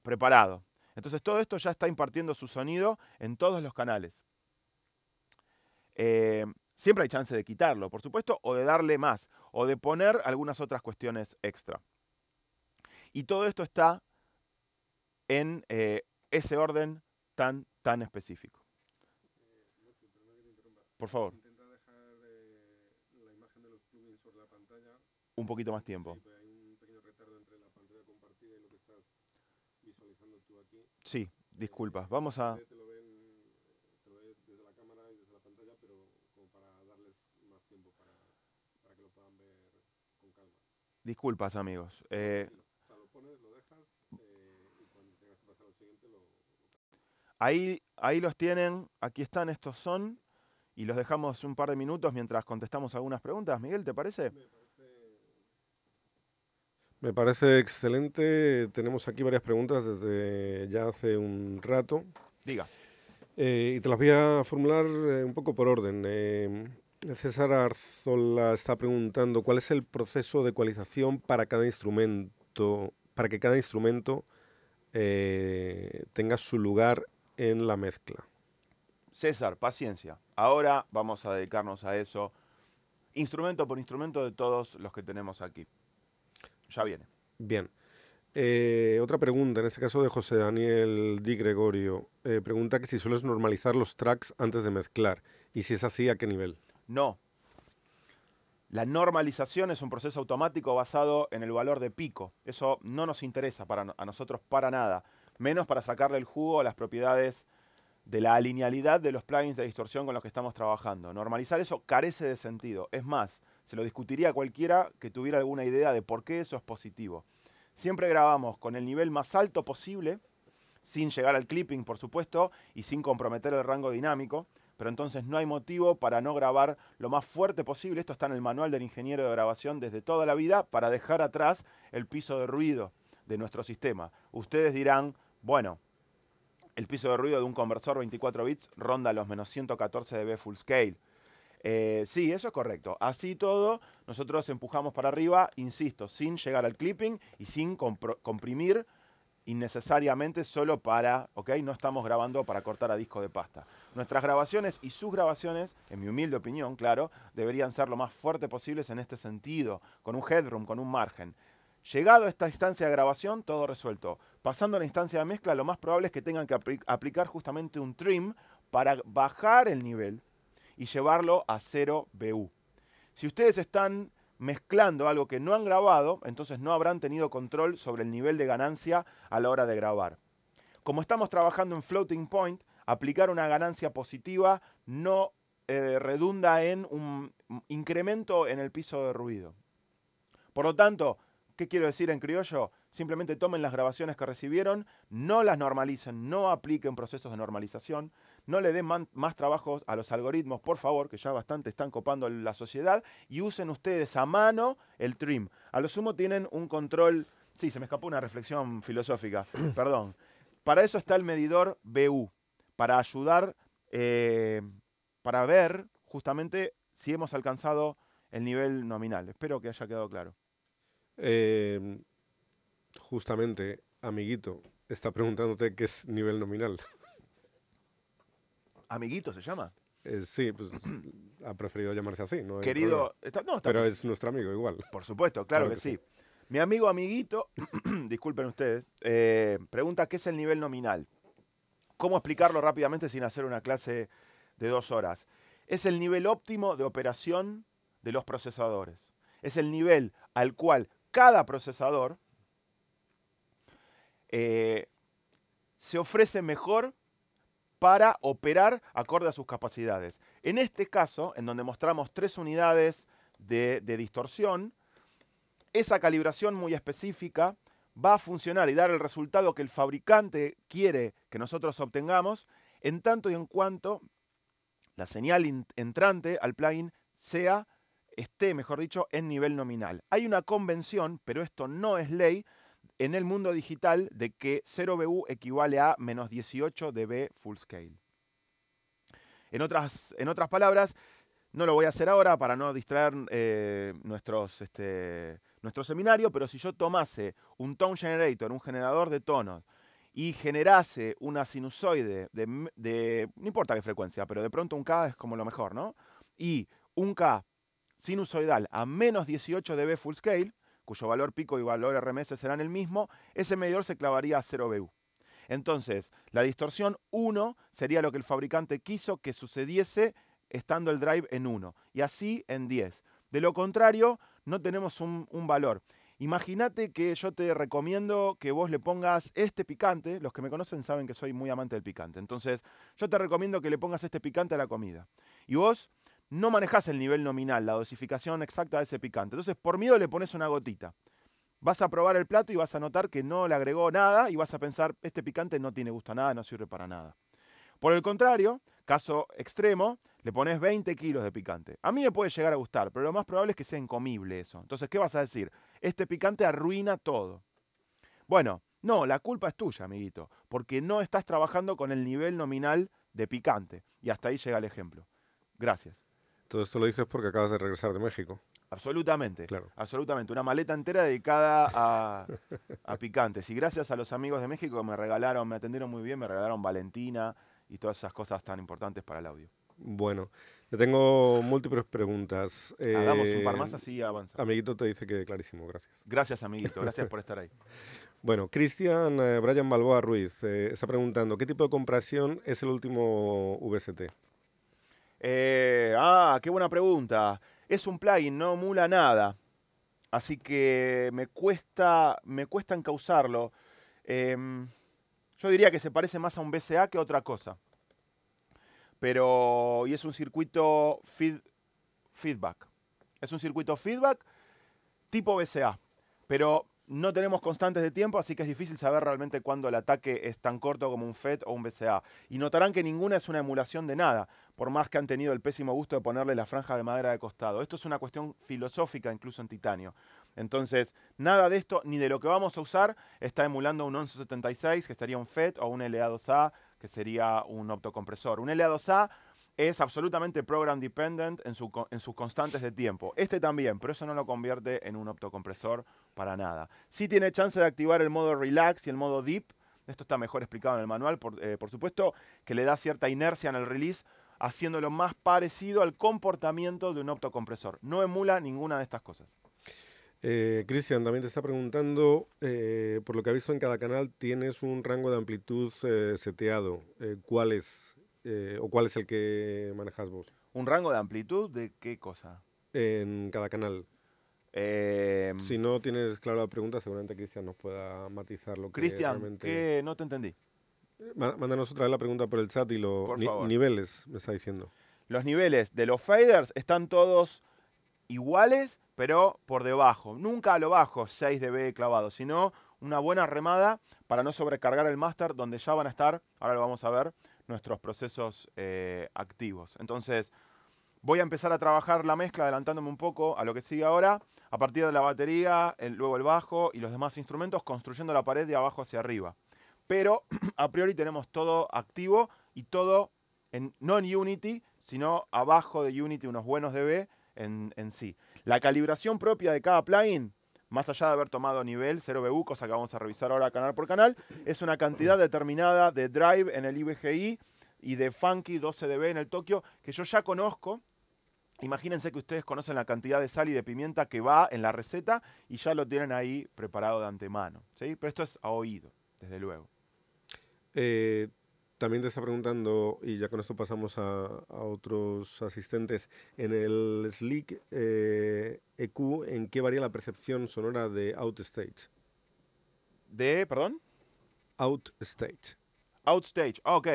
preparado. Entonces todo esto ya está impartiendo su sonido en todos los canales. Siempre hay chance de quitarlo, por supuesto, o de darle más, o de poner algunas otras cuestiones extra. Y todo esto está en ese orden tan específico. Por favor. Intenta dejar la imagen de los plugins sobre la pantalla. Un poquito más tiempo. Sí, pero hay un pequeño retardo entre la pantalla compartida y lo que estás visualizando tú aquí. Sí, disculpas. Vamos a... Te lo ve desde la cámara y desde la pantalla, pero como para darles más tiempo para que lo puedan ver con calma. Disculpas, amigos. O sea, lo pones, lo dejas y cuando tengas que pasar al siguiente lo... Ahí los tienen. Aquí están, estos son. Y los dejamos un par de minutos mientras contestamos algunas preguntas. Miguel, ¿te parece? Me parece excelente. Tenemos aquí varias preguntas desde ya hace un rato. Diga. Y te las voy a formular un poco por orden. César Arzola está preguntando cuál es el proceso de ecualización para cada instrumento, para que cada instrumento tenga su lugar en la mezcla. César, paciencia. Ahora vamos a dedicarnos a eso, instrumento por instrumento de todos los que tenemos aquí. Ya viene. Bien. Otra pregunta, en este caso de José Daniel Di Gregorio. Pregunta que si sueles normalizar los tracks antes de mezclar y si es así, ¿a qué nivel? No. La normalización es un proceso automático basado en el valor de pico. Eso no nos interesa a nosotros para nada, menos para sacarle el jugo a las propiedades de la alinealidad de los plugins de distorsión con los que estamos trabajando. Normalizar eso carece de sentido. Es más, se lo discutiría a cualquiera que tuviera alguna idea de por qué eso es positivo. Siempre grabamos con el nivel más alto posible, sin llegar al clipping, por supuesto, y sin comprometer el rango dinámico, pero entonces no hay motivo para no grabar lo más fuerte posible. Esto está en el manual del ingeniero de grabación desde toda la vida, para dejar atrás el piso de ruido de nuestro sistema. Ustedes dirán, bueno, el piso de ruido de un conversor 24 bits ronda los menos 114 dB full scale. Sí, eso es correcto. Así todo, nosotros empujamos para arriba, insisto, sin llegar al clipping y sin comprimir innecesariamente solo para, ¿ok? No estamos grabando para cortar a disco de pasta. Nuestras grabaciones y sus grabaciones, en mi humilde opinión, claro, deberían ser lo más fuerte posibles en este sentido, con un headroom, con un margen. Llegado a esta instancia de grabación, todo resuelto. Pasando a la instancia de mezcla, lo más probable es que tengan que aplicar justamente un trim para bajar el nivel y llevarlo a 0 BU. Si ustedes están mezclando algo que no han grabado, entonces no habrán tenido control sobre el nivel de ganancia a la hora de grabar. Como estamos trabajando en floating point, aplicar una ganancia positiva no redunda en un incremento en el piso de ruido. Por lo tanto, ¿qué quiero decir en criollo? Simplemente tomen las grabaciones que recibieron, no las normalicen, no apliquen procesos de normalización, no le den más trabajo a los algoritmos, por favor, que ya bastante están copando la sociedad, y usen ustedes a mano el trim. A lo sumo tienen un control... Sí, se me escapó una reflexión filosófica, perdón. Para eso está el medidor BU, para ayudar, para ver justamente si hemos alcanzado el nivel nominal. Espero que haya quedado claro. Justamente, amiguito, está preguntándote qué es nivel nominal. ¿Amiguito se llama? Sí, pues ha preferido llamarse así, ¿no? Querido, pero es nuestro amigo igual. Por supuesto, claro que sí. Mi amigo amiguito, disculpen ustedes, pregunta qué es el nivel nominal. ¿Cómo explicarlo rápidamente sin hacer una clase de 2 horas? Es el nivel óptimo de operación de los procesadores. Es el nivel al cual cada procesador se ofrece mejor para operar acorde a sus capacidades. En este caso, en donde mostramos 3 unidades de distorsión, esa calibración muy específica va a funcionar y dar el resultado que el fabricante quiere que nosotros obtengamos, en tanto y en cuanto la señal entrante al plugin esté, mejor dicho, en nivel nominal. Hay una convención, pero esto no es ley, en el mundo digital de que 0 BU equivale a menos 18 dB full scale. En otras palabras, no lo voy a hacer ahora para no distraer nuestro seminario, pero si yo tomase un tone generator, un generador de tonos, y generase una sinusoide no importa qué frecuencia, pero de pronto un K es como lo mejor, ¿no? Y un K sinusoidal a menos 18 dB full scale, cuyo valor pico y valor RMS serán el mismo, ese medidor se clavaría a 0 BU. Entonces, la distorsión 1 sería lo que el fabricante quiso que sucediese estando el drive en 1, y así en 10. De lo contrario, no tenemos un valor. Imagínate que yo te recomiendo que vos le pongas este picante. Los que me conocen saben que soy muy amante del picante. Entonces, yo te recomiendo que le pongas este picante a la comida. Y vos no manejás el nivel nominal, la dosificación exacta de ese picante. Entonces, por miedo le pones una gotita. Vas a probar el plato y vas a notar que no le agregó nada y vas a pensar, este picante no tiene gusto a nada, no sirve para nada. Por el contrario, caso extremo, le pones 20 kilos de picante. A mí me puede llegar a gustar, pero lo más probable es que sea incomible eso. Entonces, ¿qué vas a decir? Este picante arruina todo. Bueno, no, la culpa es tuya, amiguito, porque no estás trabajando con el nivel nominal de picante. Y hasta ahí llega el ejemplo. Gracias. Todo esto lo dices porque acabas de regresar de México. Absolutamente, claro. Absolutamente. Una maleta entera dedicada a picantes. Y gracias a los amigos de México que me atendieron muy bien, me regalaron Valentina y todas esas cosas tan importantes para el audio. Bueno, te tengo múltiples preguntas. Hagamos un par más, así avanza. Amiguito te dice que clarísimo, gracias. Gracias, amiguito, gracias por estar ahí. Bueno, Cristian Brian Balboa Ruiz está preguntando, ¿qué tipo de compresión es el último VST? Qué buena pregunta. Es un plugin, no emula nada. Así que me cuesta encauzarlo. Yo diría que se parece más a un VCA que a otra cosa. Y es un circuito feedback. Es un circuito feedback tipo VCA. Pero no tenemos constantes de tiempo, así que es difícil saber realmente cuándo el ataque es tan corto como un FET o un BCA. Y notarán que ninguna es una emulación de nada, por más que han tenido el pésimo gusto de ponerle la franja de madera de costado. Esto es una cuestión filosófica incluso en titanio. Entonces, nada de esto, ni de lo que vamos a usar, está emulando un 1176, que sería un FET, o un LA2A, que sería un optocompresor. Un LA2A es absolutamente program dependent en sus constantes de tiempo. Este también, pero eso no lo convierte en un optocompresor para nada. Sí tiene chance de activar el modo relax y el modo deep. Esto está mejor explicado en el manual, por supuesto, que le da cierta inercia en el release, haciéndolo más parecido al comportamiento de un optocompresor. No emula ninguna de estas cosas. Cristian también te está preguntando, por lo que ha visto en cada canal, tienes un rango de amplitud seteado. ¿Cuál es el que manejas vos? ¿Un rango de amplitud de qué cosa? En cada canal. Si no tienes clara la pregunta, seguramente Cristian nos pueda matizar lo que Cristian, realmente... ¿qué? No te entendí. Mándanos otra vez la pregunta por el chat y los niveles, me está diciendo. Los niveles de los faders están todos iguales, pero por debajo. Nunca a lo bajo, 6 dB clavado, sino una buena remada para no sobrecargar el máster, donde ya van a estar, ahora lo vamos a ver, nuestros procesos activos. Entonces, voy a empezar a trabajar la mezcla, adelantándome un poco a lo que sigue ahora, a partir de la batería, luego el bajo y los demás instrumentos, construyendo la pared de abajo hacia arriba. Pero a priori tenemos todo activo y todo no en Unity, sino abajo de Unity, unos buenos dB en sí. La calibración propia de cada plugin, más allá de haber tomado nivel 0BU, cosa que vamos a revisar ahora canal por canal, es una cantidad determinada de drive en el IBGI y de funky 12 dB en el Tokyo, que yo ya conozco. Imagínense que ustedes conocen la cantidad de sal y de pimienta que va en la receta y ya lo tienen ahí preparado de antemano, ¿sí? Pero esto es a oído, desde luego. También te está preguntando, y ya con esto pasamos a otros asistentes, en el Slick EQ, ¿en qué varía la percepción sonora de Outstage? ¿Perdón? Outstage. Outstage, ok.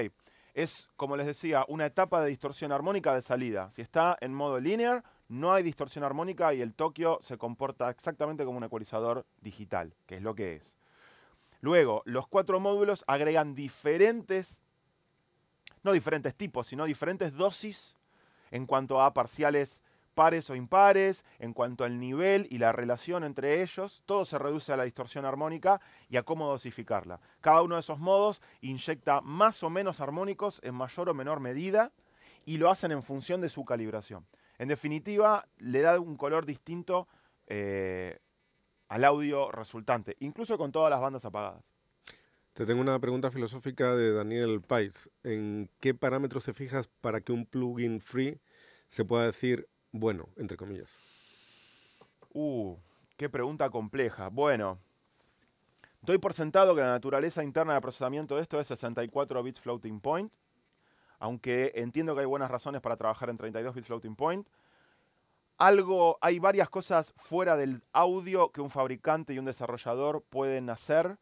Es, como les decía, una etapa de distorsión armónica de salida. Si está en modo linear, no hay distorsión armónica y el Tokyo se comporta exactamente como un ecualizador digital, que es lo que es. Luego, los 4 módulos agregan no diferentes tipos, sino diferentes dosis en cuanto a parciales pares o impares, en cuanto al nivel y la relación entre ellos. Todo se reduce a la distorsión armónica y a cómo dosificarla. Cada uno de esos modos inyecta más o menos armónicos en mayor o menor medida y lo hacen en función de su calibración. En definitiva, le da un color distinto al audio resultante, incluso con todas las bandas apagadas. Te tengo una pregunta filosófica de Daniel Paiz. ¿En qué parámetros se fijas para que un plugin free se pueda decir bueno, entre comillas? Qué pregunta compleja. Bueno, doy por sentado que la naturaleza interna de procesamiento de esto es 64 bits floating point, aunque entiendo que hay buenas razones para trabajar en 32 bits floating point. Hay varias cosas fuera del audio que un fabricante y un desarrollador pueden hacer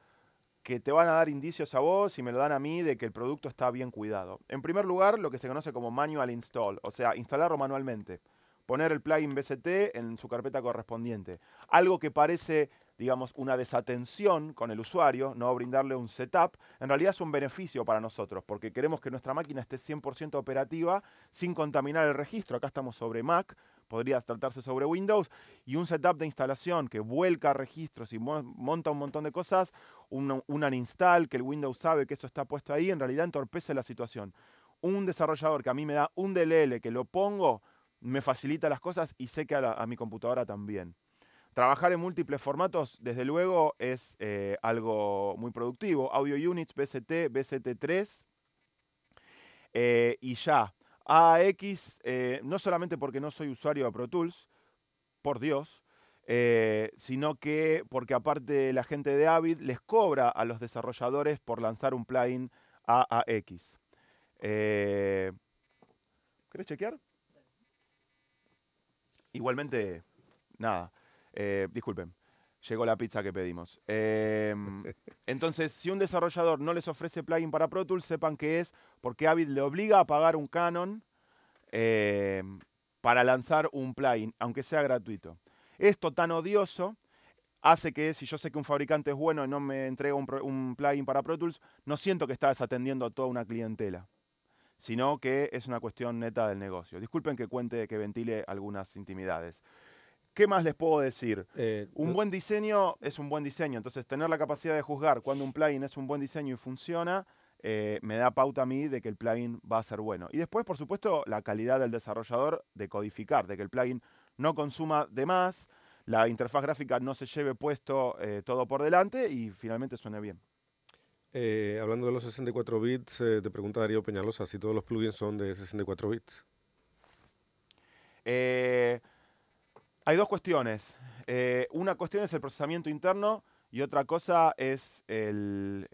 que te van a dar indicios a vos y me lo dan a mí de que el producto está bien cuidado. En primer lugar, lo que se conoce como manual install, o sea, instalarlo manualmente. Poner el plugin BST en su carpeta correspondiente. Algo que parece, digamos, una desatención con el usuario, no brindarle un setup, en realidad es un beneficio para nosotros, porque queremos que nuestra máquina esté 100% operativa sin contaminar el registro. Acá estamos sobre Mac, podría tratarse sobre Windows, y un setup de instalación que vuelca registros y monta un montón de cosas, un uninstall, que el Windows sabe que eso está puesto ahí, en realidad entorpece la situación. Un desarrollador que a mí me da un DLL, que lo pongo, me facilita las cosas y sé que a mi computadora también. Trabajar en múltiples formatos, desde luego, es algo muy productivo. Audio Units, BST, BST3 y ya. AX, no solamente porque no soy usuario de Pro Tools, por Dios, sino que porque aparte la gente de Avid les cobra a los desarrolladores por lanzar un plugin AAX. ¿Querés chequear? Igualmente, nada, disculpen, llegó la pizza que pedimos. Entonces, si un desarrollador no les ofrece plugin para Pro Tools, sepan que es porque Avid le obliga a pagar un canon para lanzar un plugin, aunque sea gratuito. Esto tan odioso hace que si yo sé que un fabricante es bueno y no me entrega un plugin para Pro Tools, no siento que está desatendiendo a toda una clientela, sino que es una cuestión neta del negocio. Disculpen que ventile algunas intimidades. ¿Qué más les puedo decir? Un buen diseño es un buen diseño, entonces tener la capacidad de juzgar cuando un plugin es un buen diseño y funciona, me da pauta a mí de que el plugin va a ser bueno. Y después, por supuesto, la calidad del desarrollador de codificar, de que el plugin no consuma de más, la interfaz gráfica no se lleve puesto todo por delante y finalmente suene bien. Hablando de los 64 bits, te pregunta Darío Peñalosa si todos los plugins son de 64 bits. Hay dos cuestiones. Una cuestión es el procesamiento interno y otra cosa es la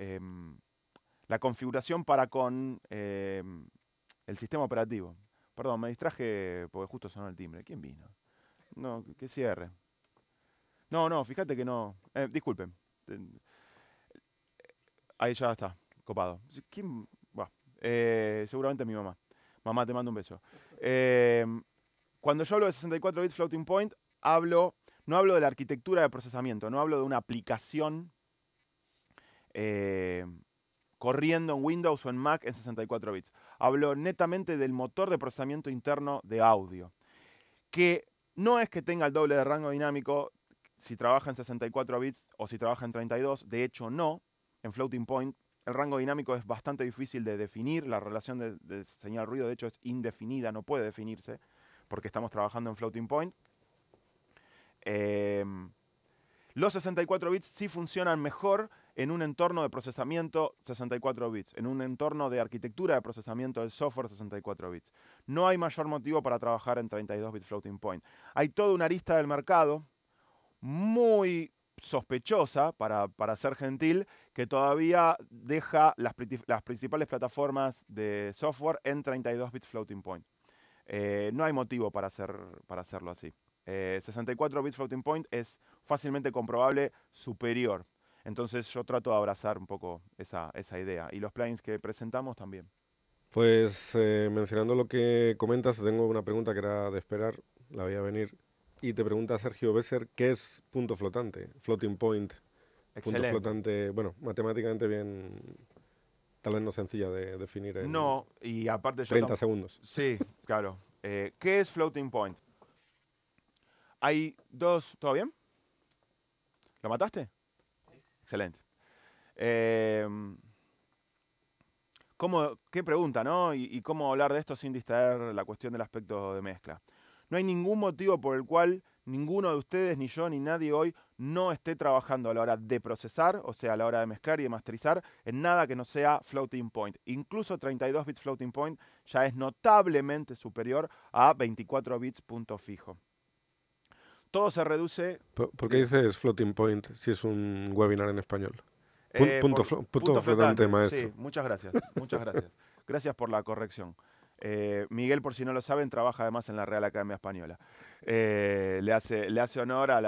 configuración para con el sistema operativo. Perdón, me distraje porque justo sonó el timbre. ¿Quién vino? No, que cierre. No, fíjate que no. Disculpen. Ahí ya está, copado. ¿Quién? Bah, seguramente mi mamá. Mamá, te mando un beso. Cuando yo hablo de 64 bits floating point, no hablo de la arquitectura de procesamiento, no hablo de una aplicación corriendo en Windows o en Mac en 64 bits. Hablo netamente del motor de procesamiento interno de audio, que no es que tenga el doble de rango dinámico si trabaja en 64 bits o si trabaja en 32, de hecho no. En floating point el rango dinámico es bastante difícil de definir, la relación de señal-ruido de hecho es indefinida, no puede definirse, porque estamos trabajando en floating point. Los 64 bits sí funcionan mejor en un entorno de procesamiento 64 bits, en un entorno de arquitectura de procesamiento del software 64 bits. No hay mayor motivo para trabajar en 32 bits floating point. Hay toda una arista del mercado muy sospechosa, para ser gentil, que todavía deja las principales plataformas de software en 32 bits floating point. No hay motivo para hacerlo así. 64 bits floating point es fácilmente comprobable superior. Entonces yo trato de abrazar un poco esa idea. Y los plugins que presentamos también. Pues mencionando lo que comentas, tengo una pregunta que era de esperar, la veía venir. Y te pregunta Sergio Besser, ¿qué es punto flotante? Floating point. Excelente. Punto flotante, bueno, matemáticamente bien, tal vez no sencilla de definir en No, y aparte yo 30 segundos. Sí, claro. ¿Qué es floating point? Hay dos... ¿Todo bien? ¿Lo mataste? Sí. Excelente. ¿Qué pregunta, no? Y cómo hablar de esto sin distraer la cuestión del aspecto de mezcla. No hay ningún motivo por el cual ninguno de ustedes, ni yo, ni nadie hoy, no esté trabajando a la hora de procesar, o sea, a la hora de mezclar y de masterizar, en nada que no sea floating point. Incluso 32 bits floating point ya es notablemente superior a 24 bits punto fijo. Todo se reduce... ¿Por qué dices floating point si es un webinar en español? Punto flotante, maestro. Sí, muchas gracias. Muchas gracias. Gracias por la corrección. Miguel, por si no lo saben, trabaja además en la Real Academia Española. Le hace honor a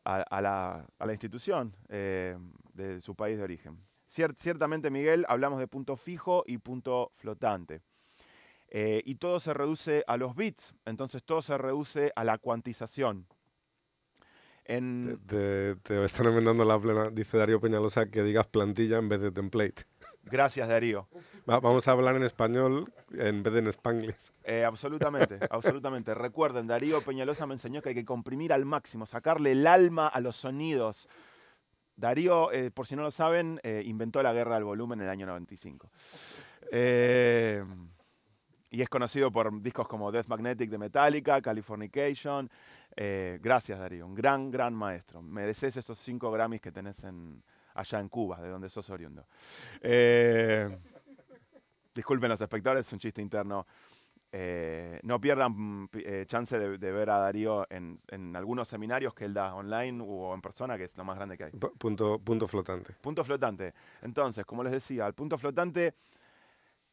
la institución de su país de origen. Ciertamente, Miguel, hablamos de punto fijo y punto flotante. Y todo se reduce a los bits, entonces todo se reduce a la cuantización. Te están enmendando la plena, dice Darío Peñalosa, que digas plantilla en vez de template. Gracias, Darío. Vamos a hablar en español en vez de en spanglish. Absolutamente, absolutamente. Recuerden, Darío Peñalosa me enseñó que hay que comprimir al máximo, sacarle el alma a los sonidos. Darío, por si no lo saben, inventó la guerra del volumen en el año 95. Y es conocido por discos como Death Magnetic de Metallica, Californication. Gracias, Darío. Un gran maestro. Mereces esos 5 Grammys que tenés allá en Cuba, de donde sos oriundo. Disculpen los espectadores, es un chiste interno. No pierdan chance de ver a Darío en algunos seminarios que él da online o en persona, que es lo más grande que hay. Punto flotante. Punto flotante. Entonces, como les decía, el punto flotante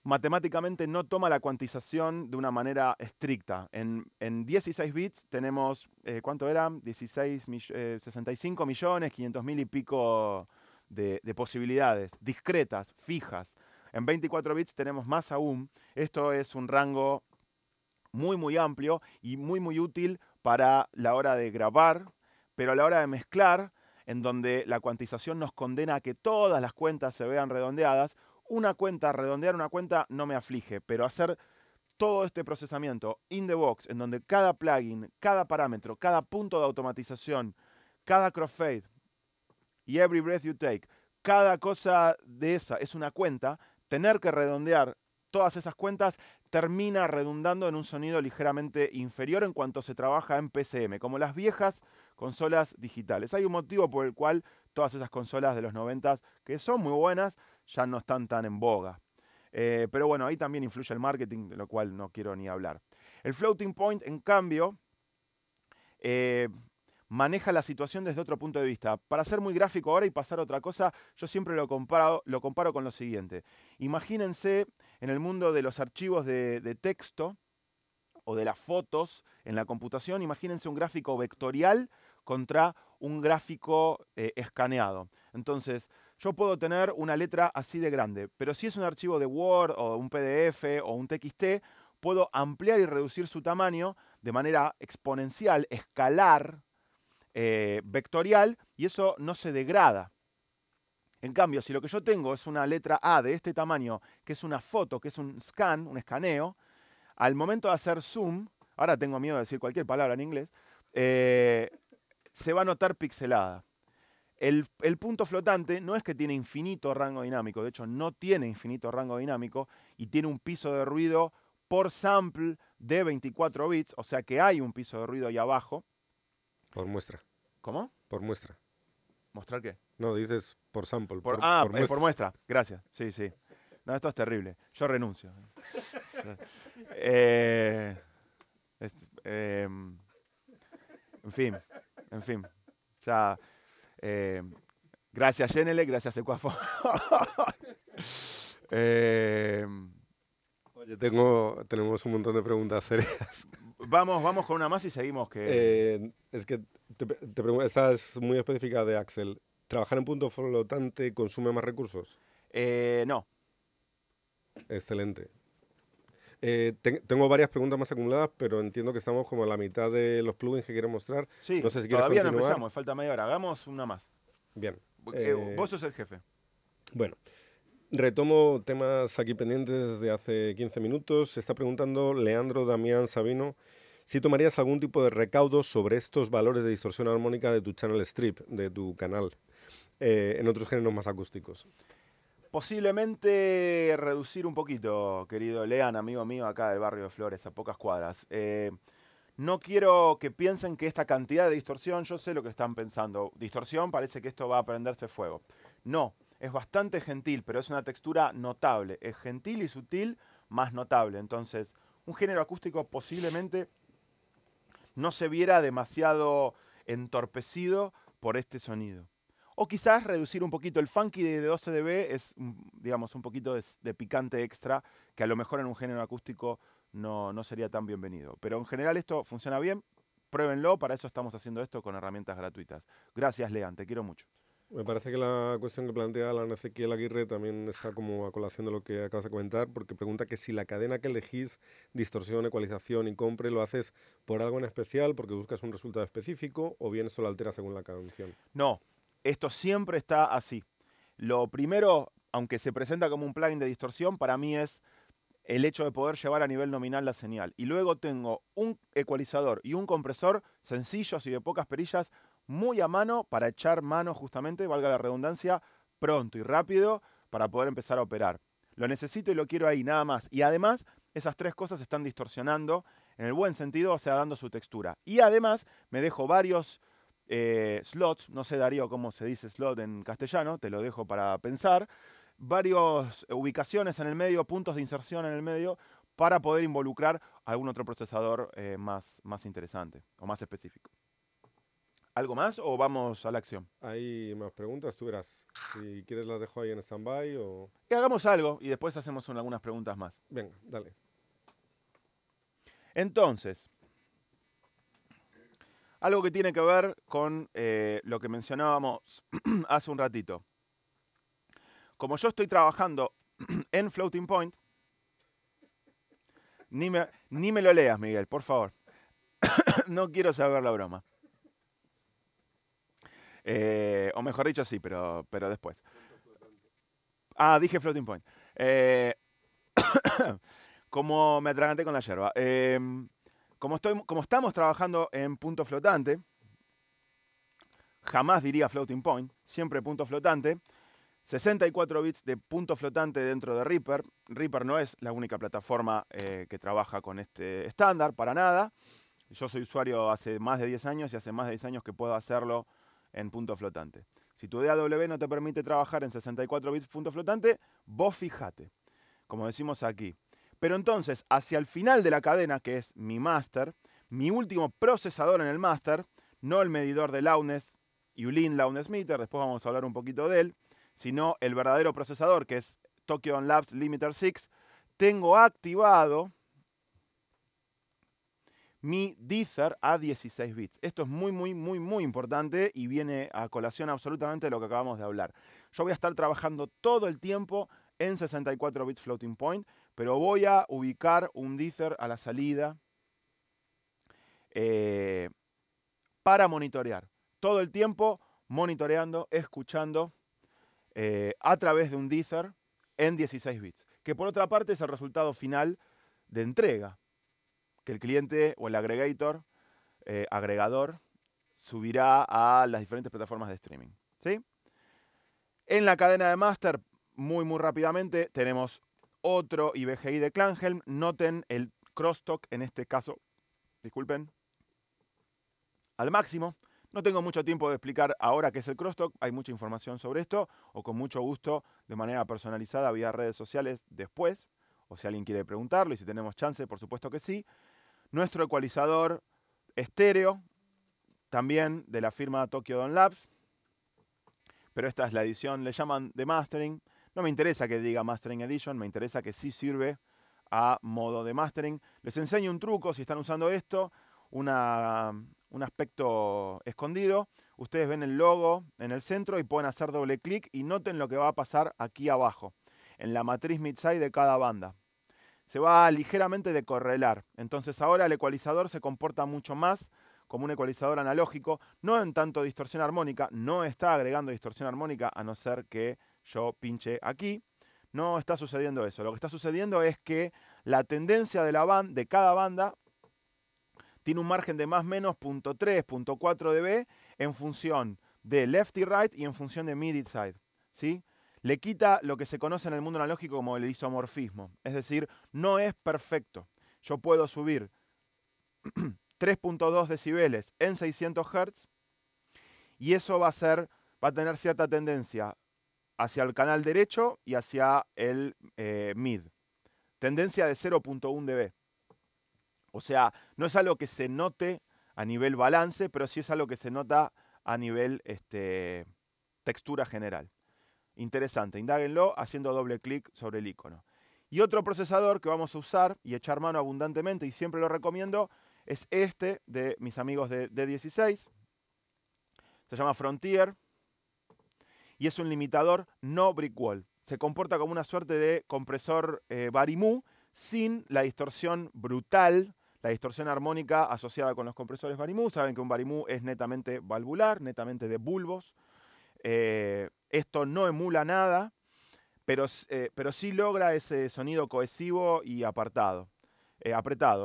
matemáticamente no toma la cuantización de una manera estricta. En 16 bits tenemos, ¿cuánto eran? 65 millones, 500 mil y pico de posibilidades discretas, fijas. En 24 bits tenemos más aún. Esto es un rango muy amplio y muy útil para la hora de grabar, pero a la hora de mezclar, en donde la cuantización nos condena a que todas las cuentas se vean redondeadas, redondear una cuenta no me aflige, pero hacer todo este procesamiento in the box, en donde cada plugin, cada parámetro, cada punto de automatización, cada crossfade y every breath you take, cada cosa de esa es una cuenta, tener que redondear todas esas cuentas termina redundando en un sonido ligeramente inferior en cuanto se trabaja en PCM, como las viejas consolas digitales. Hay un motivo por el cual todas esas consolas de los 90, que son muy buenas, ya no están tan en boga. Pero bueno, ahí también influye el marketing, de lo cual no quiero ni hablar. El floating point, en cambio, maneja la situación desde otro punto de vista. Para ser muy gráfico ahora y pasar a otra cosa, yo siempre lo comparo con lo siguiente. Imagínense en el mundo de los archivos de texto o de las fotos en la computación, imagínense un gráfico vectorial contra un gráfico escaneado. Entonces, yo puedo tener una letra así de grande, pero si es un archivo de Word o un PDF o un TXT, puedo ampliar y reducir su tamaño de manera exponencial, escalar, vectorial, y eso no se degrada. En cambio, si lo que yo tengo es una letra A de este tamaño, que es una foto, que es un scan, un escaneo, al momento de hacer zoom, ahora tengo miedo de decir cualquier palabra en inglés, se va a notar pixelada. El punto flotante no es que tiene infinito rango dinámico, de hecho no tiene infinito rango dinámico y tiene un piso de ruido por sample de 24 bits, o sea que hay un piso de ruido ahí abajo. Por muestra. ¿Cómo? Por muestra. ¿Mostrar qué? No, dices por sample. Por muestra. Gracias. Sí, sí. No, esto es terrible. Yo renuncio. En fin. Ya... gracias Genele, gracias Ecuafon. Oye, tenemos un montón de preguntas serias. Vamos con una más y seguimos. Es que te pregunto, esta es muy específica de Axel. ¿Trabajar en punto flotante consume más recursos? No. Excelente. Tengo varias preguntas más acumuladas, pero entiendo que estamos como a la mitad de los plugins que quiero mostrar. Sí, no sé si todavía continuar. No empezamos, falta media hora. Hagamos una más. Bien. Vos sos el jefe. Bueno, retomo temas aquí pendientes de hace 15 minutos. Se está preguntando Leandro Damián Sabino si tomarías algún tipo de recaudo sobre estos valores de distorsión armónica de tu channel strip, de tu canal, en otros géneros más acústicos. Posiblemente reducir un poquito, querido Lean, amigo mío acá del barrio de Flores, a pocas cuadras. No quiero que piensen que esta cantidad de distorsión, yo sé lo que están pensando. Distorsión, parece que esto va a prenderse fuego. No, es bastante gentil, pero es una textura notable. Es gentil y sutil, más notable. Entonces, un género acústico posiblemente no se viera demasiado entorpecido por este sonido. O quizás reducir un poquito el funky de 12 dB, es, digamos, un poquito de picante extra, que a lo mejor en un género acústico no sería tan bienvenido. Pero en general esto funciona bien, pruébenlo, para eso estamos haciendo esto con herramientas gratuitas. Gracias, Lean, te quiero mucho. Me parece que la cuestión que plantea la Ezequiel Aguirre también está como a colación de lo que acabas de comentar, porque pregunta que si la cadena que elegís, distorsión, ecualización y compre, lo haces por algo en especial, porque buscas un resultado específico, o bien eso lo altera según la canción. No, esto siempre está así. Lo primero, aunque se presenta como un plugin de distorsión, para mí es el hecho de poder llevar a nivel nominal la señal. Y luego tengo un ecualizador y un compresor sencillos y de pocas perillas, muy a mano para echar mano justamente, valga la redundancia, pronto y rápido para poder empezar a operar. Lo necesito y lo quiero ahí, nada más. Y además, esas tres cosas están distorsionando en el buen sentido, o sea, dando su textura. Y además, me dejo varios slots, no sé Darío cómo se dice slot en castellano, te lo dejo para pensar, varias ubicaciones en el medio, puntos de inserción en el medio, para poder involucrar algún otro procesador más interesante o más específico. ¿Algo más o vamos a la acción? Hay más preguntas, tú verás. Si quieres las dejo ahí en stand-by o... Y hagamos algo y después hacemos algunas preguntas más. Venga, dale. Entonces, algo que tiene que ver con lo que mencionábamos hace un ratito. Como yo estoy trabajando en Floating Point, ni me lo leas, Miguel, por favor. No quiero saber la broma. O mejor dicho, sí, pero después. Dije floating point. Como me atraganté con la yerba. Como estamos trabajando en punto flotante, jamás diría floating point, siempre punto flotante. 64 bits de punto flotante dentro de Reaper. Reaper no es la única plataforma que trabaja con este estándar, para nada. Yo soy usuario hace más de 10 años y hace más de 10 años que puedo hacerlo en punto flotante. Si tu DAW no te permite trabajar en 64 bits punto flotante, vos fijate, como decimos aquí. Pero entonces, hacia el final de la cadena, que es mi master, mi último procesador en el master, no el medidor de loudness, Yulin Loudness Meter, después vamos a hablar un poquito de él, sino el verdadero procesador, que es Tokyo Labs Limiter 6, tengo activado mi Deezer a 16 bits. Esto es muy importante y viene a colación absolutamente de lo que acabamos de hablar. Yo voy a estar trabajando todo el tiempo en 64 bits floating point, pero voy a ubicar un Deezer a la salida para monitorear. Todo el tiempo monitoreando, escuchando a través de un Deezer en 16 bits. Que por otra parte es el resultado final de entrega que el cliente o el agregador subirá a las diferentes plataformas de streaming. ¿Sí? En la cadena de master, muy rápidamente, tenemos otro IBGI de Klanghelm. Noten el crosstalk en este caso, disculpen, al máximo. No tengo mucho tiempo de explicar ahora qué es el crosstalk, hay mucha información sobre esto, o con mucho gusto, de manera personalizada, vía redes sociales después, o si alguien quiere preguntarlo, y si tenemos chance, por supuesto que sí. Nuestro ecualizador estéreo, también de la firma Tokyo Labs, pero esta es la edición, le llaman de mastering. No me interesa que diga mastering edition, me interesa que sí sirve a modo de mastering. Les enseño un truco si están usando esto, un aspecto escondido. Ustedes ven el logo en el centro y pueden hacer doble clic y noten lo que va a pasar aquí abajo, en la matriz midside de cada banda. Se va ligeramente a decorrelar. Entonces ahora el ecualizador se comporta mucho más como un ecualizador analógico, no en tanto distorsión armónica, no está agregando distorsión armónica a no ser que yo pinche aquí. No está sucediendo eso. Lo que está sucediendo es que la tendencia de cada banda tiene un margen de más o menos 0.3, 0.4 dB en función de left y right y en función de mid y side. ¿Sí? Le quita lo que se conoce en el mundo analógico como el isomorfismo. Es decir, no es perfecto. Yo puedo subir 3.2 decibeles en 600 Hz y eso va a tener cierta tendencia hacia el canal derecho y hacia el mid. Tendencia de 0.1 dB. O sea, no es algo que se note a nivel balance, pero sí es algo que se nota a nivel textura general. Interesante, indáguenlo haciendo doble clic sobre el icono. Y otro procesador que vamos a usar y echar mano abundantemente, y siempre lo recomiendo, es este de mis amigos de D16. Se llama Frontier y es un limitador no brick wall. Se comporta como una suerte de compresor Varimu sin la distorsión brutal, la distorsión armónica asociada con los compresores Varimu. Saben que un Varimu es netamente valvular, netamente de bulbos. Esto no emula nada, pero sí logra ese sonido cohesivo y apretado,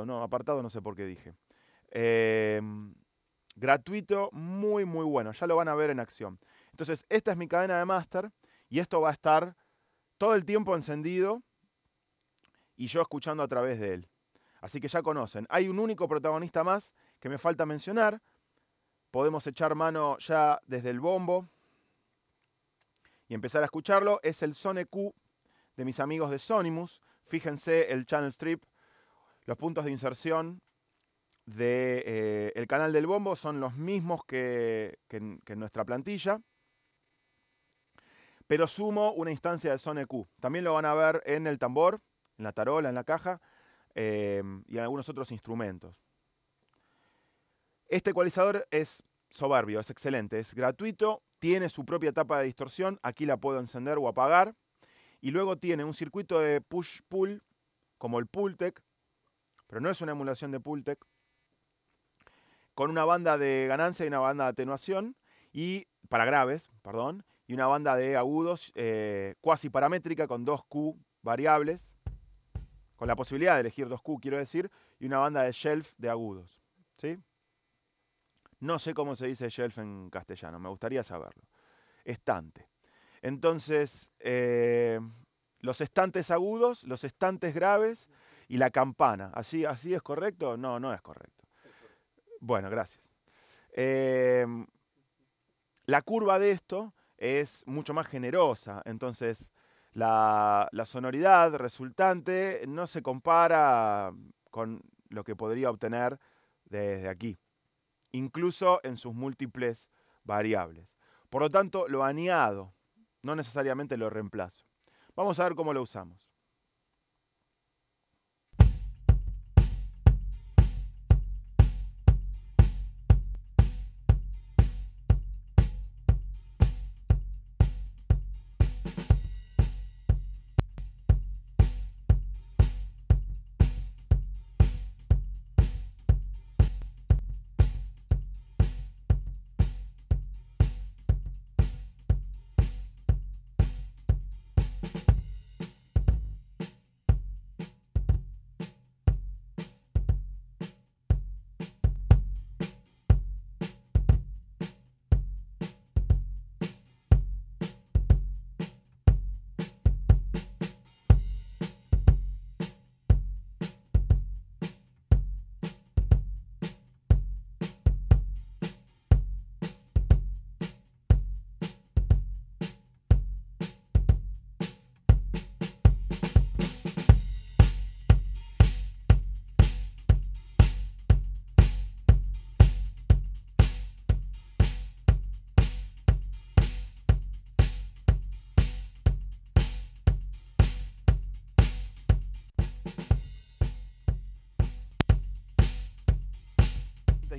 no sé por qué dije. Gratuito, muy bueno, ya lo van a ver en acción. Entonces, esta es mi cadena de máster y esto va a estar todo el tiempo encendido y yo escuchando a través de él. Así que ya conocen. Hay un único protagonista más que me falta mencionar. Podemos echar mano ya desde el bombo y empezar a escucharlo. Es el Sone Q de mis amigos de Sonimus. Fíjense el channel strip, los puntos de inserción del canal del bombo son los mismos que en nuestra plantilla, pero sumo una instancia de Sone Q. También lo van a ver en el tambor, en la tarola, en la caja y en algunos otros instrumentos. Este ecualizador es soberbio, es excelente, es gratuito, tiene su propia tapa de distorsión, aquí la puedo encender o apagar, y luego tiene un circuito de push-pull, como el Pultec, pero no es una emulación de Pultec, con una banda de ganancia y una banda de atenuación, y para graves, perdón, y una banda de agudos cuasi paramétrica con 2Q variables, con la posibilidad de elegir 2Q, quiero decir, y una banda de shelf de agudos, ¿sí? No sé cómo se dice shelf en castellano, me gustaría saberlo. Estante. Entonces, los estantes agudos, los estantes graves y la campana. ¿Así es correcto? No, no es correcto. Bueno, gracias. La curva de esto es mucho más generosa, entonces la sonoridad resultante no se compara con lo que podría obtener desde aquí, incluso en sus múltiples variables. Por lo tanto, lo añado, no necesariamente lo reemplazo. Vamos a ver cómo lo usamos.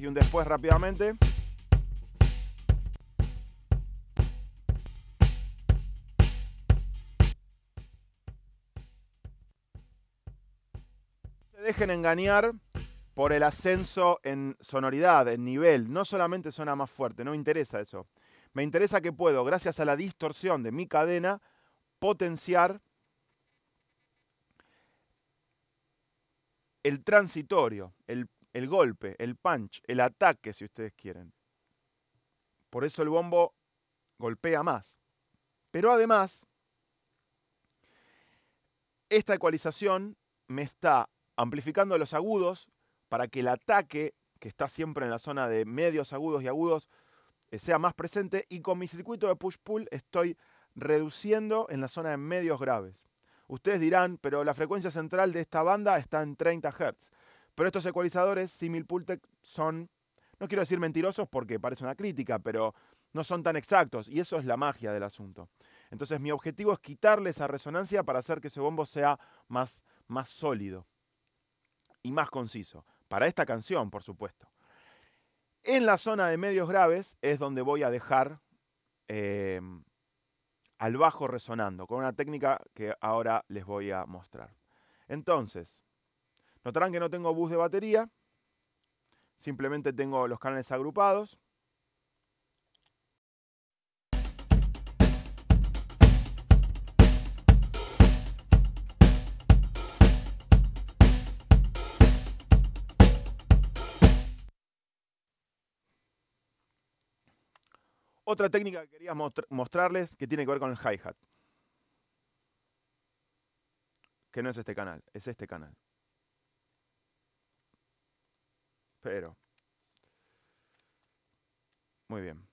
Y un después rápidamente. Se dejen engañar por el ascenso en sonoridad, en nivel. No solamente suena más fuerte, no me interesa eso. Me interesa que puedo, gracias a la distorsión de mi cadena, potenciar el transitorio, el golpe, el punch, el ataque, si ustedes quieren. Por eso el bombo golpea más. Pero además, esta ecualización me está amplificando los agudos para que el ataque, que está siempre en la zona de medios agudos y agudos, sea más presente, y con mi circuito de push-pull estoy reduciendo en la zona de medios graves. Ustedes dirán, pero la frecuencia central de esta banda está en 30 Hz. Pero estos ecualizadores Simil-Pultec son, no quiero decir mentirosos porque parece una crítica, pero no son tan exactos, y eso es la magia del asunto. Entonces mi objetivo es quitarle esa resonancia para hacer que ese bombo sea más sólido y más conciso. Para esta canción, por supuesto. En la zona de medios graves es donde voy a dejar al bajo resonando, con una técnica que ahora les voy a mostrar. Entonces, notarán que no tengo bus de batería, simplemente tengo los canales agrupados. Otra técnica que quería mostrarles que tiene que ver con el hi-hat. Que no es este canal, es este canal. Pero, muy bien.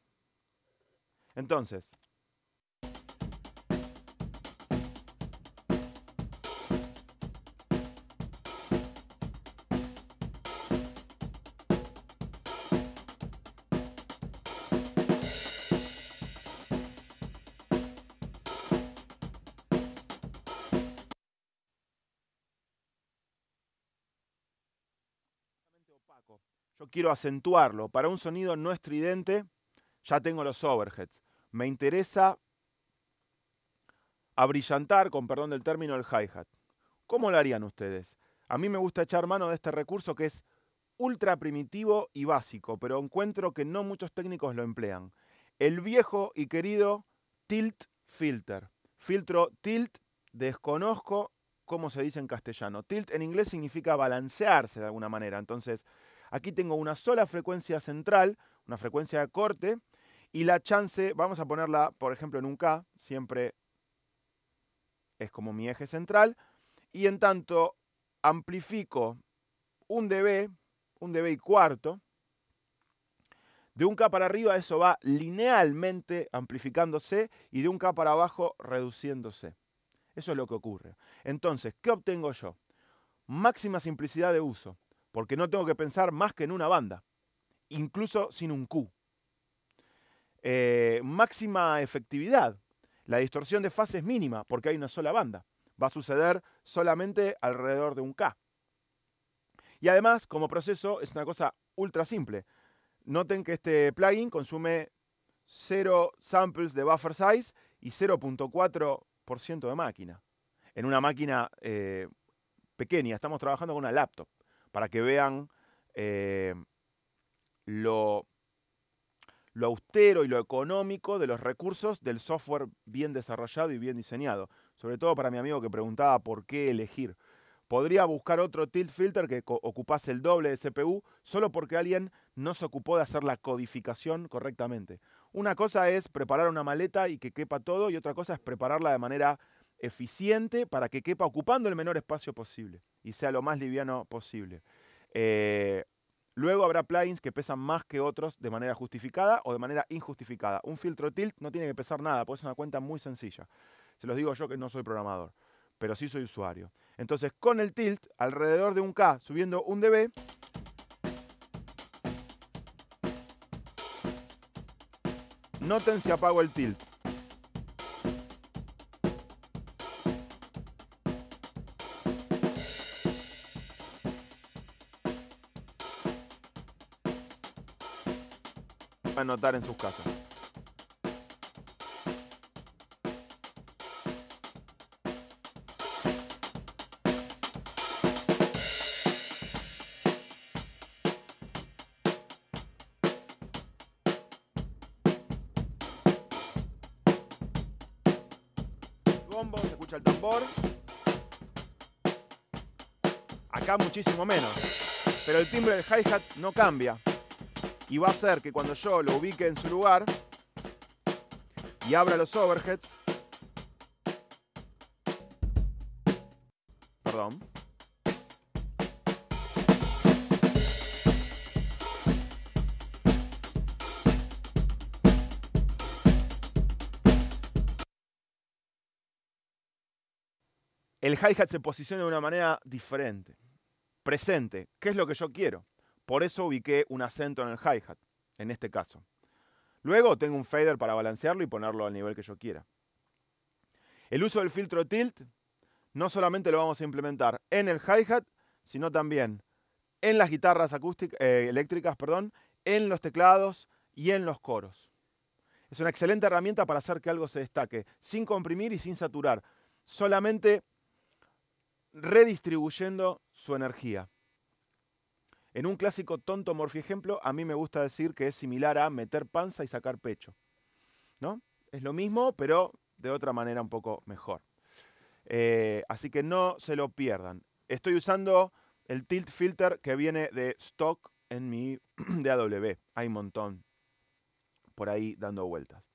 Entonces, yo quiero acentuarlo. Para un sonido no estridente, ya tengo los overheads. Me interesa abrillantar, con perdón del término, el hi-hat. ¿Cómo lo harían ustedes? A mí me gusta echar mano de este recurso que es ultra primitivo y básico, pero encuentro que no muchos técnicos lo emplean. el viejo y querido tilt filter. Filtro tilt, desconozco cómo se dice en castellano. Tilt en inglés significa balancearse de alguna manera. Entonces, aquí tengo una sola frecuencia central, una frecuencia de corte, y la chance, vamos a ponerla, por ejemplo, en un K, siempre es como mi eje central, y en tanto amplifico un dB y cuarto, de un K para arriba eso va linealmente amplificándose y de un K para abajo reduciéndose. Eso es lo que ocurre. Entonces, ¿qué obtengo yo? Máxima simplicidad de uso, porque no tengo que pensar más que en una banda, incluso sin un Q. Máxima efectividad. La distorsión de fase es mínima, porque hay una sola banda. Va a suceder solamente alrededor de un K. Y además, como proceso, es una cosa ultra simple. Noten que este plugin consume 0 samples de buffer size y 0.4% de máquina. En una máquina pequeña, estamos trabajando con una laptop, para que vean lo austero y lo económico de los recursos del software bien desarrollado y bien diseñado. Sobre todo para mi amigo que preguntaba por qué elegir. Podría buscar otro tilt filter que ocupase el doble de CPU solo porque alguien no se ocupó de hacer la codificación correctamente. Una cosa es preparar una maleta y que quepa todo, y otra cosa es prepararla de manera eficiente para que quepa ocupando el menor espacio posible y sea lo más liviano posible. Luego habrá plugins que pesan más que otros de manera justificada o de manera injustificada. Un filtro tilt no tiene que pesar nada, porque es una cuenta muy sencilla. Se los digo yo que no soy programador, pero sí soy usuario. Entonces, con el tilt, alrededor de un K, subiendo un dB, noten si apago el tilt. A notar en sus casas. Bombo, se escucha el tambor. Acá muchísimo menos. Pero el timbre del hi-hat no cambia. Y va a hacer que cuando yo lo ubique en su lugar y abra los overheads, perdón, el hi-hat se posiciona de una manera diferente, presente. ¿Qué es lo que yo quiero? Por eso ubiqué un acento en el hi-hat, en este caso. Luego tengo un fader para balancearlo y ponerlo al nivel que yo quiera. El uso del filtro tilt no solamente lo vamos a implementar en el hi-hat, sino también en las guitarras eléctricas, en los teclados y en los coros. Es una excelente herramienta para hacer que algo se destaque, sin comprimir y sin saturar, solamente redistribuyendo su energía. En un clásico tonto Morphy ejemplo, a mí me gusta decir que es similar a meter panza y sacar pecho, ¿no? Es lo mismo, pero de otra manera un poco mejor. Así que no se lo pierdan. Estoy usando el tilt filter que viene de stock en mi DAW. Hay un montón por ahí dando vueltas.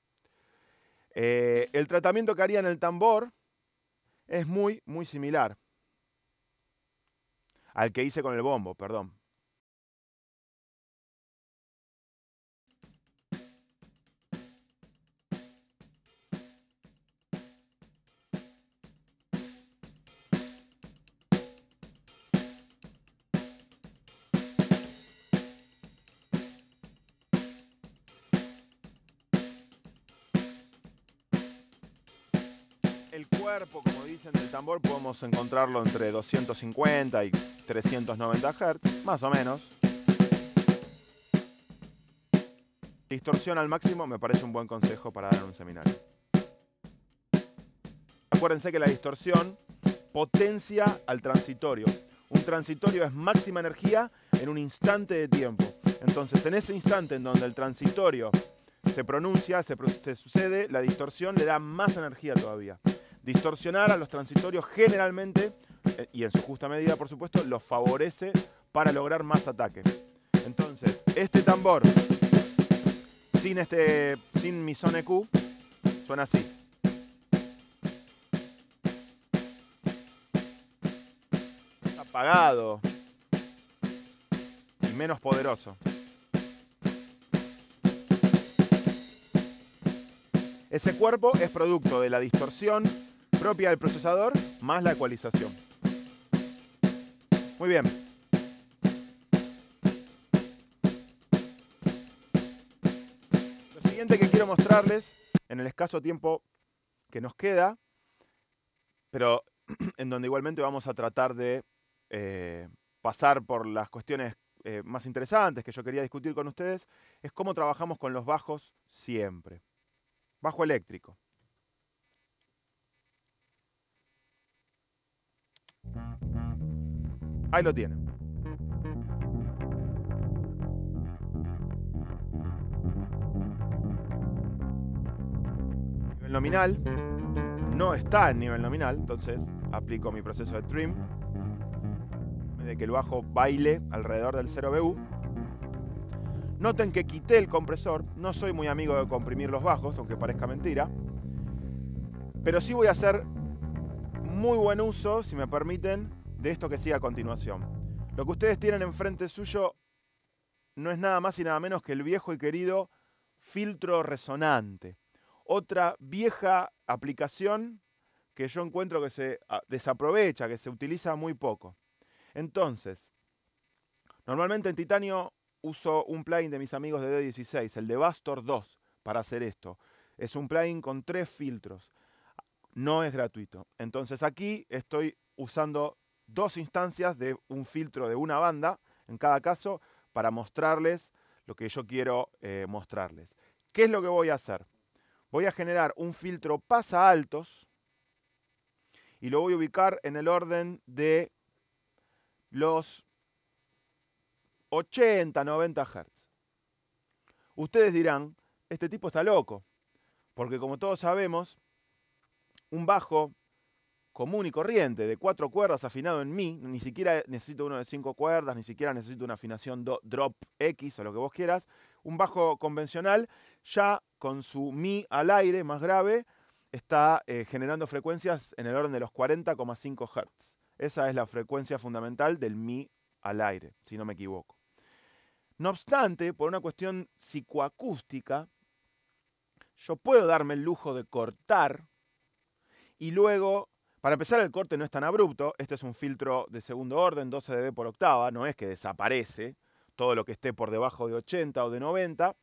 El tratamiento que haría en el tambor es muy similar al que hice con el bombo, perdón. El cuerpo, como dicen, del tambor podemos encontrarlo entre 250 y 390 Hz, más o menos. Distorsión al máximo me parece un buen consejo para dar en un seminario. Acuérdense que la distorsión potencia al transitorio. Un transitorio es máxima energía en un instante de tiempo. Entonces, en ese instante en donde el transitorio se pronuncia, se sucede, la distorsión le da más energía todavía. Distorsionar a los transitorios generalmente, y en su justa medida por supuesto, los favorece para lograr más ataque. Entonces, este tambor sin mi Son EQ suena así. Apagado y menos poderoso. Ese cuerpo es producto de la distorsión propia del procesador más la ecualización. Muy bien. Lo siguiente que quiero mostrarles, en el escaso tiempo que nos queda, pero en donde igualmente vamos a tratar de pasar por las cuestiones más interesantes que yo quería discutir con ustedes, es cómo trabajamos con los bajos siempre. Bajo eléctrico. Ahí lo tienen. Nivel nominal no está en nivel nominal, entonces aplico mi proceso de trim de que el bajo baile alrededor del 0BU. Noten que quité el compresor, no soy muy amigo de comprimir los bajos, aunque parezca mentira, pero sí voy a hacer muy buen uso, si me permiten, de esto que sigue a continuación. Lo que ustedes tienen enfrente suyo no es nada más y nada menos que el viejo y querido filtro resonante. Otra vieja aplicación que yo encuentro que se desaprovecha, que se utiliza muy poco. Entonces, normalmente en titanio uso un plugin de mis amigos de D16, el de Bastor 2, para hacer esto. Es un plugin con 3 filtros. No es gratuito. Entonces aquí estoy usando 2 instancias de un filtro de una banda, en cada caso, para mostrarles lo que yo quiero mostrarles. ¿Qué es lo que voy a hacer? Voy a generar un filtro pasa altos y lo voy a ubicar en el orden de los 80, 90 Hz. Ustedes dirán, este tipo está loco, porque como todos sabemos, un bajo común y corriente de 4 cuerdas afinado en Mi, ni siquiera necesito uno de 5 cuerdas, ni siquiera necesito una afinación drop X o lo que vos quieras, un bajo convencional ya con su Mi al aire más grave está generando frecuencias en el orden de los 40,5 Hz. Esa es la frecuencia fundamental del Mi al aire, si no me equivoco. No obstante, por una cuestión psicoacústica, yo puedo darme el lujo de cortar y luego, para empezar, el corte no es tan abrupto. Este es un filtro de segundo orden, 12 dB por octava, no es que desaparece todo lo que esté por debajo de 80 o de 90.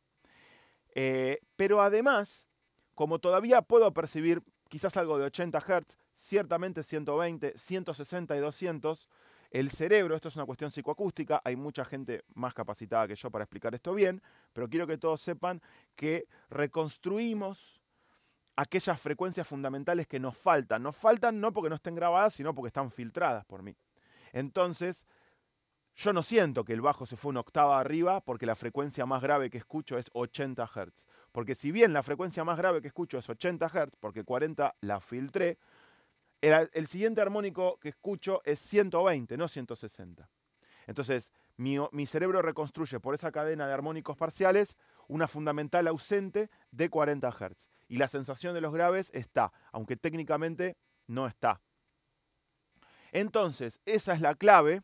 Pero además, como todavía puedo percibir quizás algo de 80 Hz, ciertamente 120, 160 y 200, el cerebro, esto es una cuestión psicoacústica, hay mucha gente más capacitada que yo para explicar esto bien, pero quiero que todos sepan que reconstruimos aquellas frecuencias fundamentales que nos faltan. Nos faltan no porque no estén grabadas, sino porque están filtradas por mí. Entonces, yo no siento que el bajo se fue una octava arriba porque la frecuencia más grave que escucho es 80 Hz. Porque si bien la frecuencia más grave que escucho es 80 Hz, porque 40 la filtré, el siguiente armónico que escucho es 120, no 160. Entonces, mi cerebro reconstruye por esa cadena de armónicos parciales una fundamental ausente de 40 Hz. Y la sensación de los graves está, aunque técnicamente no está. Entonces, esa es la clave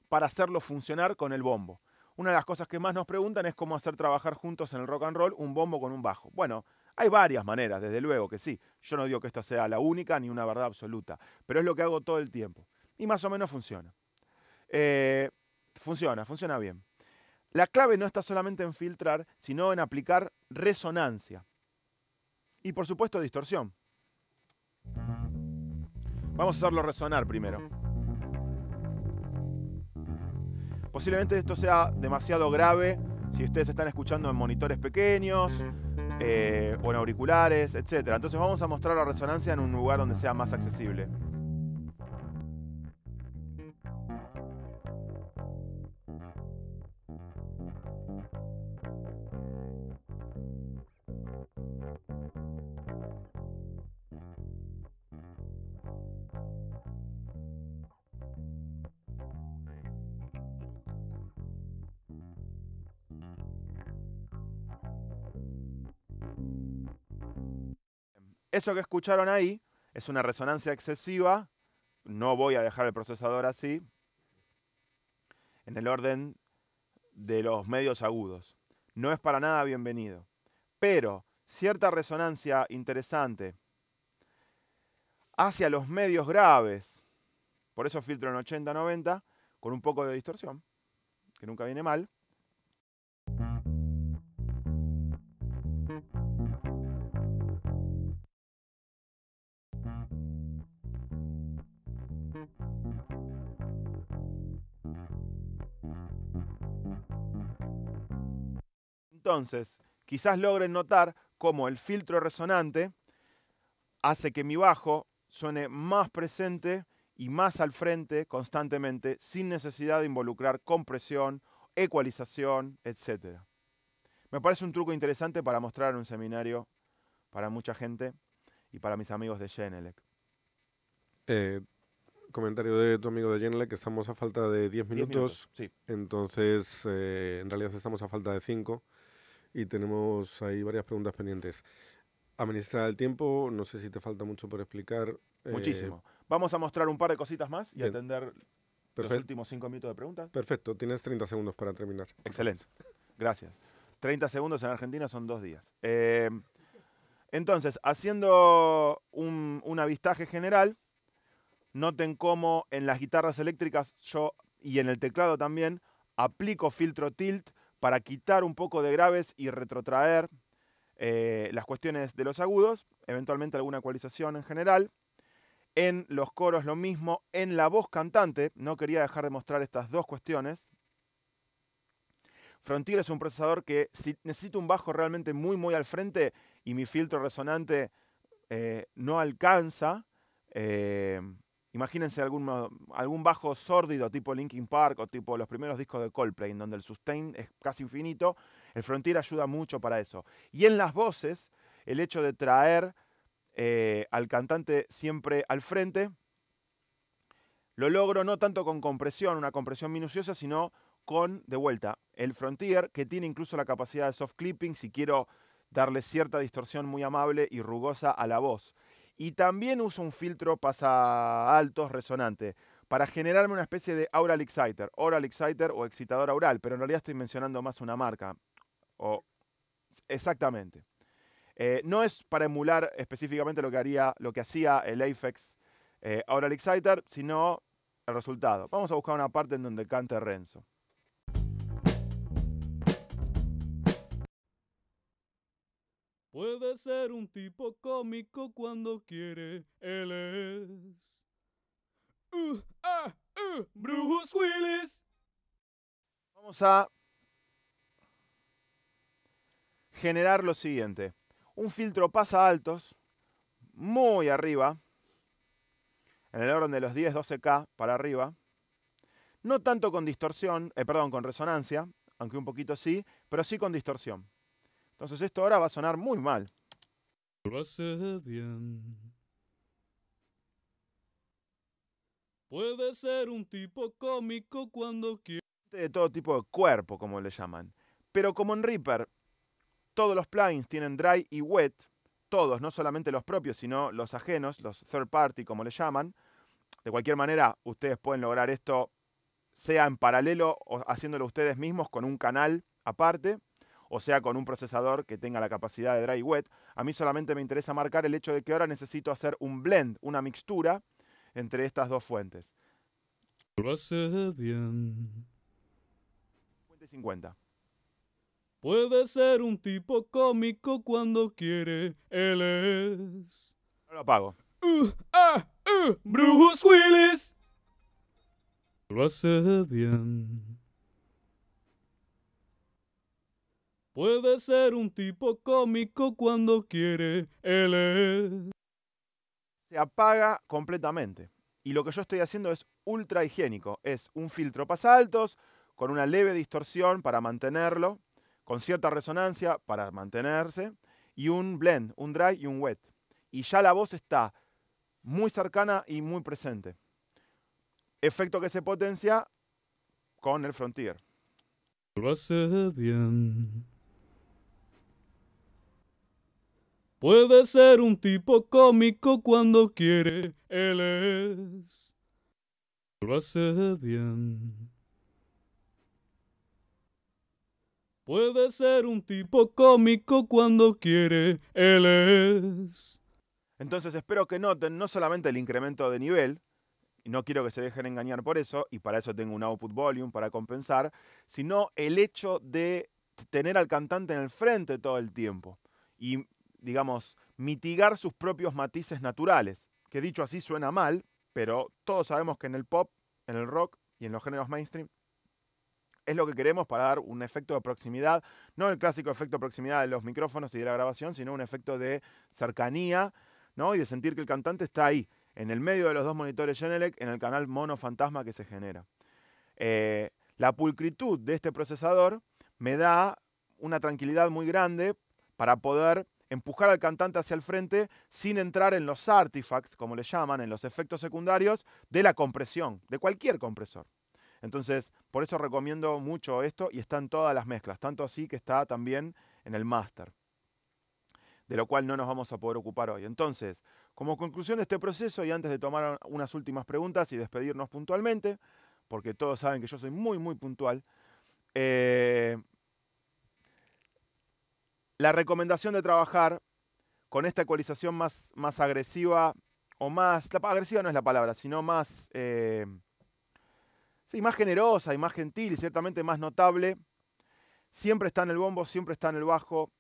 para hacerlo funcionar con el bombo. Una de las cosas que más nos preguntan es cómo hacer trabajar juntos en el rock and roll un bombo con un bajo. Bueno, hay varias maneras, desde luego que sí. Yo no digo que esta sea la única ni una verdad absoluta, pero es lo que hago todo el tiempo. Y más o menos funciona. Funciona bien. La clave no está solamente en filtrar, sino en aplicar resonancia. Y por supuesto distorsión. Vamos a hacerlo resonar primero. Posiblemente esto sea demasiado grave si ustedes están escuchando en monitores pequeños o en auriculares, etc. Entonces vamos a mostrar la resonancia en un lugar donde sea más accesible. Eso que escucharon ahí es una resonancia excesiva. No voy a dejar el procesador así, en el orden de los medios agudos. No es para nada bienvenido. Pero cierta resonancia interesante hacia los medios graves, por eso filtro en 80-90, con un poco de distorsión, que nunca viene mal. Entonces, quizás logren notar cómo el filtro resonante hace que mi bajo suene más presente y más al frente constantemente, sin necesidad de involucrar compresión, ecualización, etc. Me parece un truco interesante para mostrar en un seminario para mucha gente y para mis amigos de Genelec. Comentario de tu amigo de Genelec, que estamos a falta de 10 minutos. Sí. Entonces, en realidad estamos a falta de 5 y tenemos ahí varias preguntas pendientes. Administrar el tiempo, no sé si te falta mucho por explicar. Muchísimo. Vamos a mostrar un par de cositas más y bien. atender los últimos 5 minutos de preguntas. Perfecto, tienes 30 segundos para terminar. Excelente, gracias. 30 segundos en Argentina son 2 días. Entonces, haciendo un avistaje general, noten cómo en las guitarras eléctricas yo, y en el teclado también, aplico filtro tilt para quitar un poco de graves y retrotraer las cuestiones de los agudos, eventualmente alguna ecualización en general. En los coros lo mismo, en la voz cantante, no quería dejar de mostrar estas dos cuestiones. Frontier es un procesador que si necesito un bajo realmente muy al frente y mi filtro resonante no alcanza, imagínense algún bajo sórdido tipo Linkin Park o tipo los primeros discos de Coldplay, en donde el sustain es casi infinito. El Frontier ayuda mucho para eso. Y en las voces, el hecho de traer al cantante siempre al frente, lo logro no tanto con compresión, una compresión minuciosa, sino con, de vuelta, el Frontier, que tiene incluso la capacidad de soft clipping si quiero darle cierta distorsión muy amable y rugosa a la voz. Y también uso un filtro pasa altos resonante para generarme una especie de aural exciter o excitador aural, pero en realidad estoy mencionando más una marca. Exactamente. No es para emular específicamente lo que hacía el Aphex Aural Exciter, sino el resultado. Vamos a buscar una parte en donde cante Renzo. Puede ser un tipo cómico cuando quiere, él es Bruce Willis. Vamos a generar lo siguiente. Un filtro pasa altos, muy arriba, en el orden de los 10-12K para arriba. No tanto con distorsión, con resonancia, aunque un poquito sí, pero sí con distorsión. Entonces esto ahora va a sonar muy mal. Lo hace bien. Puede ser un tipo cómico cuando quiere. De todo tipo de cuerpo, como le llaman. Pero como en Reaper, todos los plugins tienen dry y wet, todos, no solamente los propios, sino los ajenos, los third party, como le llaman. De cualquier manera, ustedes pueden lograr esto, sea en paralelo o haciéndolo ustedes mismos con un canal aparte, o sea con un procesador que tenga la capacidad de dry y wet. A mí solamente me interesa marcar el hecho de que ahora necesito hacer un blend, una mixtura entre estas dos fuentes. Lo hace bien. 50 y 50. Puede ser un tipo cómico cuando quiere, él es No lo apago. Bruce Willis. Lo hace bien. Puede ser un tipo cómico cuando quiere, él es. Se apaga completamente. Y lo que yo estoy haciendo es ultra higiénico. Es un filtro pasaltos con una leve distorsión para mantenerlo, con cierta resonancia para mantenerse, y un blend, un dry y un wet. Y ya la voz está muy cercana y muy presente. Efecto que se potencia con el Frontier. Lo hace bien. Puede ser un tipo cómico cuando quiere, él lo hace bien. Puede ser un tipo cómico cuando quiere, él es. Entonces espero que noten no solamente el incremento de nivel, y no quiero que se dejen engañar por eso, y para eso tengo un output volume para compensar, sino el hecho de tener al cantante en el frente todo el tiempo y, digamos, mitigar sus propios matices naturales, que dicho así suena mal, pero todos sabemos que en el pop, en el rock y en los géneros mainstream es lo que queremos para dar un efecto de proximidad, no el clásico efecto de proximidad de los micrófonos y de la grabación, sino un efecto de cercanía, ¿no? Y de sentir que el cantante está ahí, en el medio de los dos monitores Genelec, en el canal mono fantasma que se genera. La pulcritud de este procesador me da una tranquilidad muy grande para poder empujar al cantante hacia el frente sin entrar en los artifacts, como le llaman, en los efectos secundarios de la compresión, de cualquier compresor. Entonces, por eso recomiendo mucho esto y está en todas las mezclas, tanto así que está también en el máster, de lo cual no nos vamos a poder ocupar hoy. Entonces, como conclusión de este proceso y antes de tomar unas últimas preguntas y despedirnos puntualmente, porque todos saben que yo soy muy, muy puntual, la recomendación de trabajar con esta ecualización más agresiva, o más, agresiva no es la palabra, sino más, sí, más generosa y más gentil y ciertamente más notable, siempre está en el bombo, siempre está en el bajo,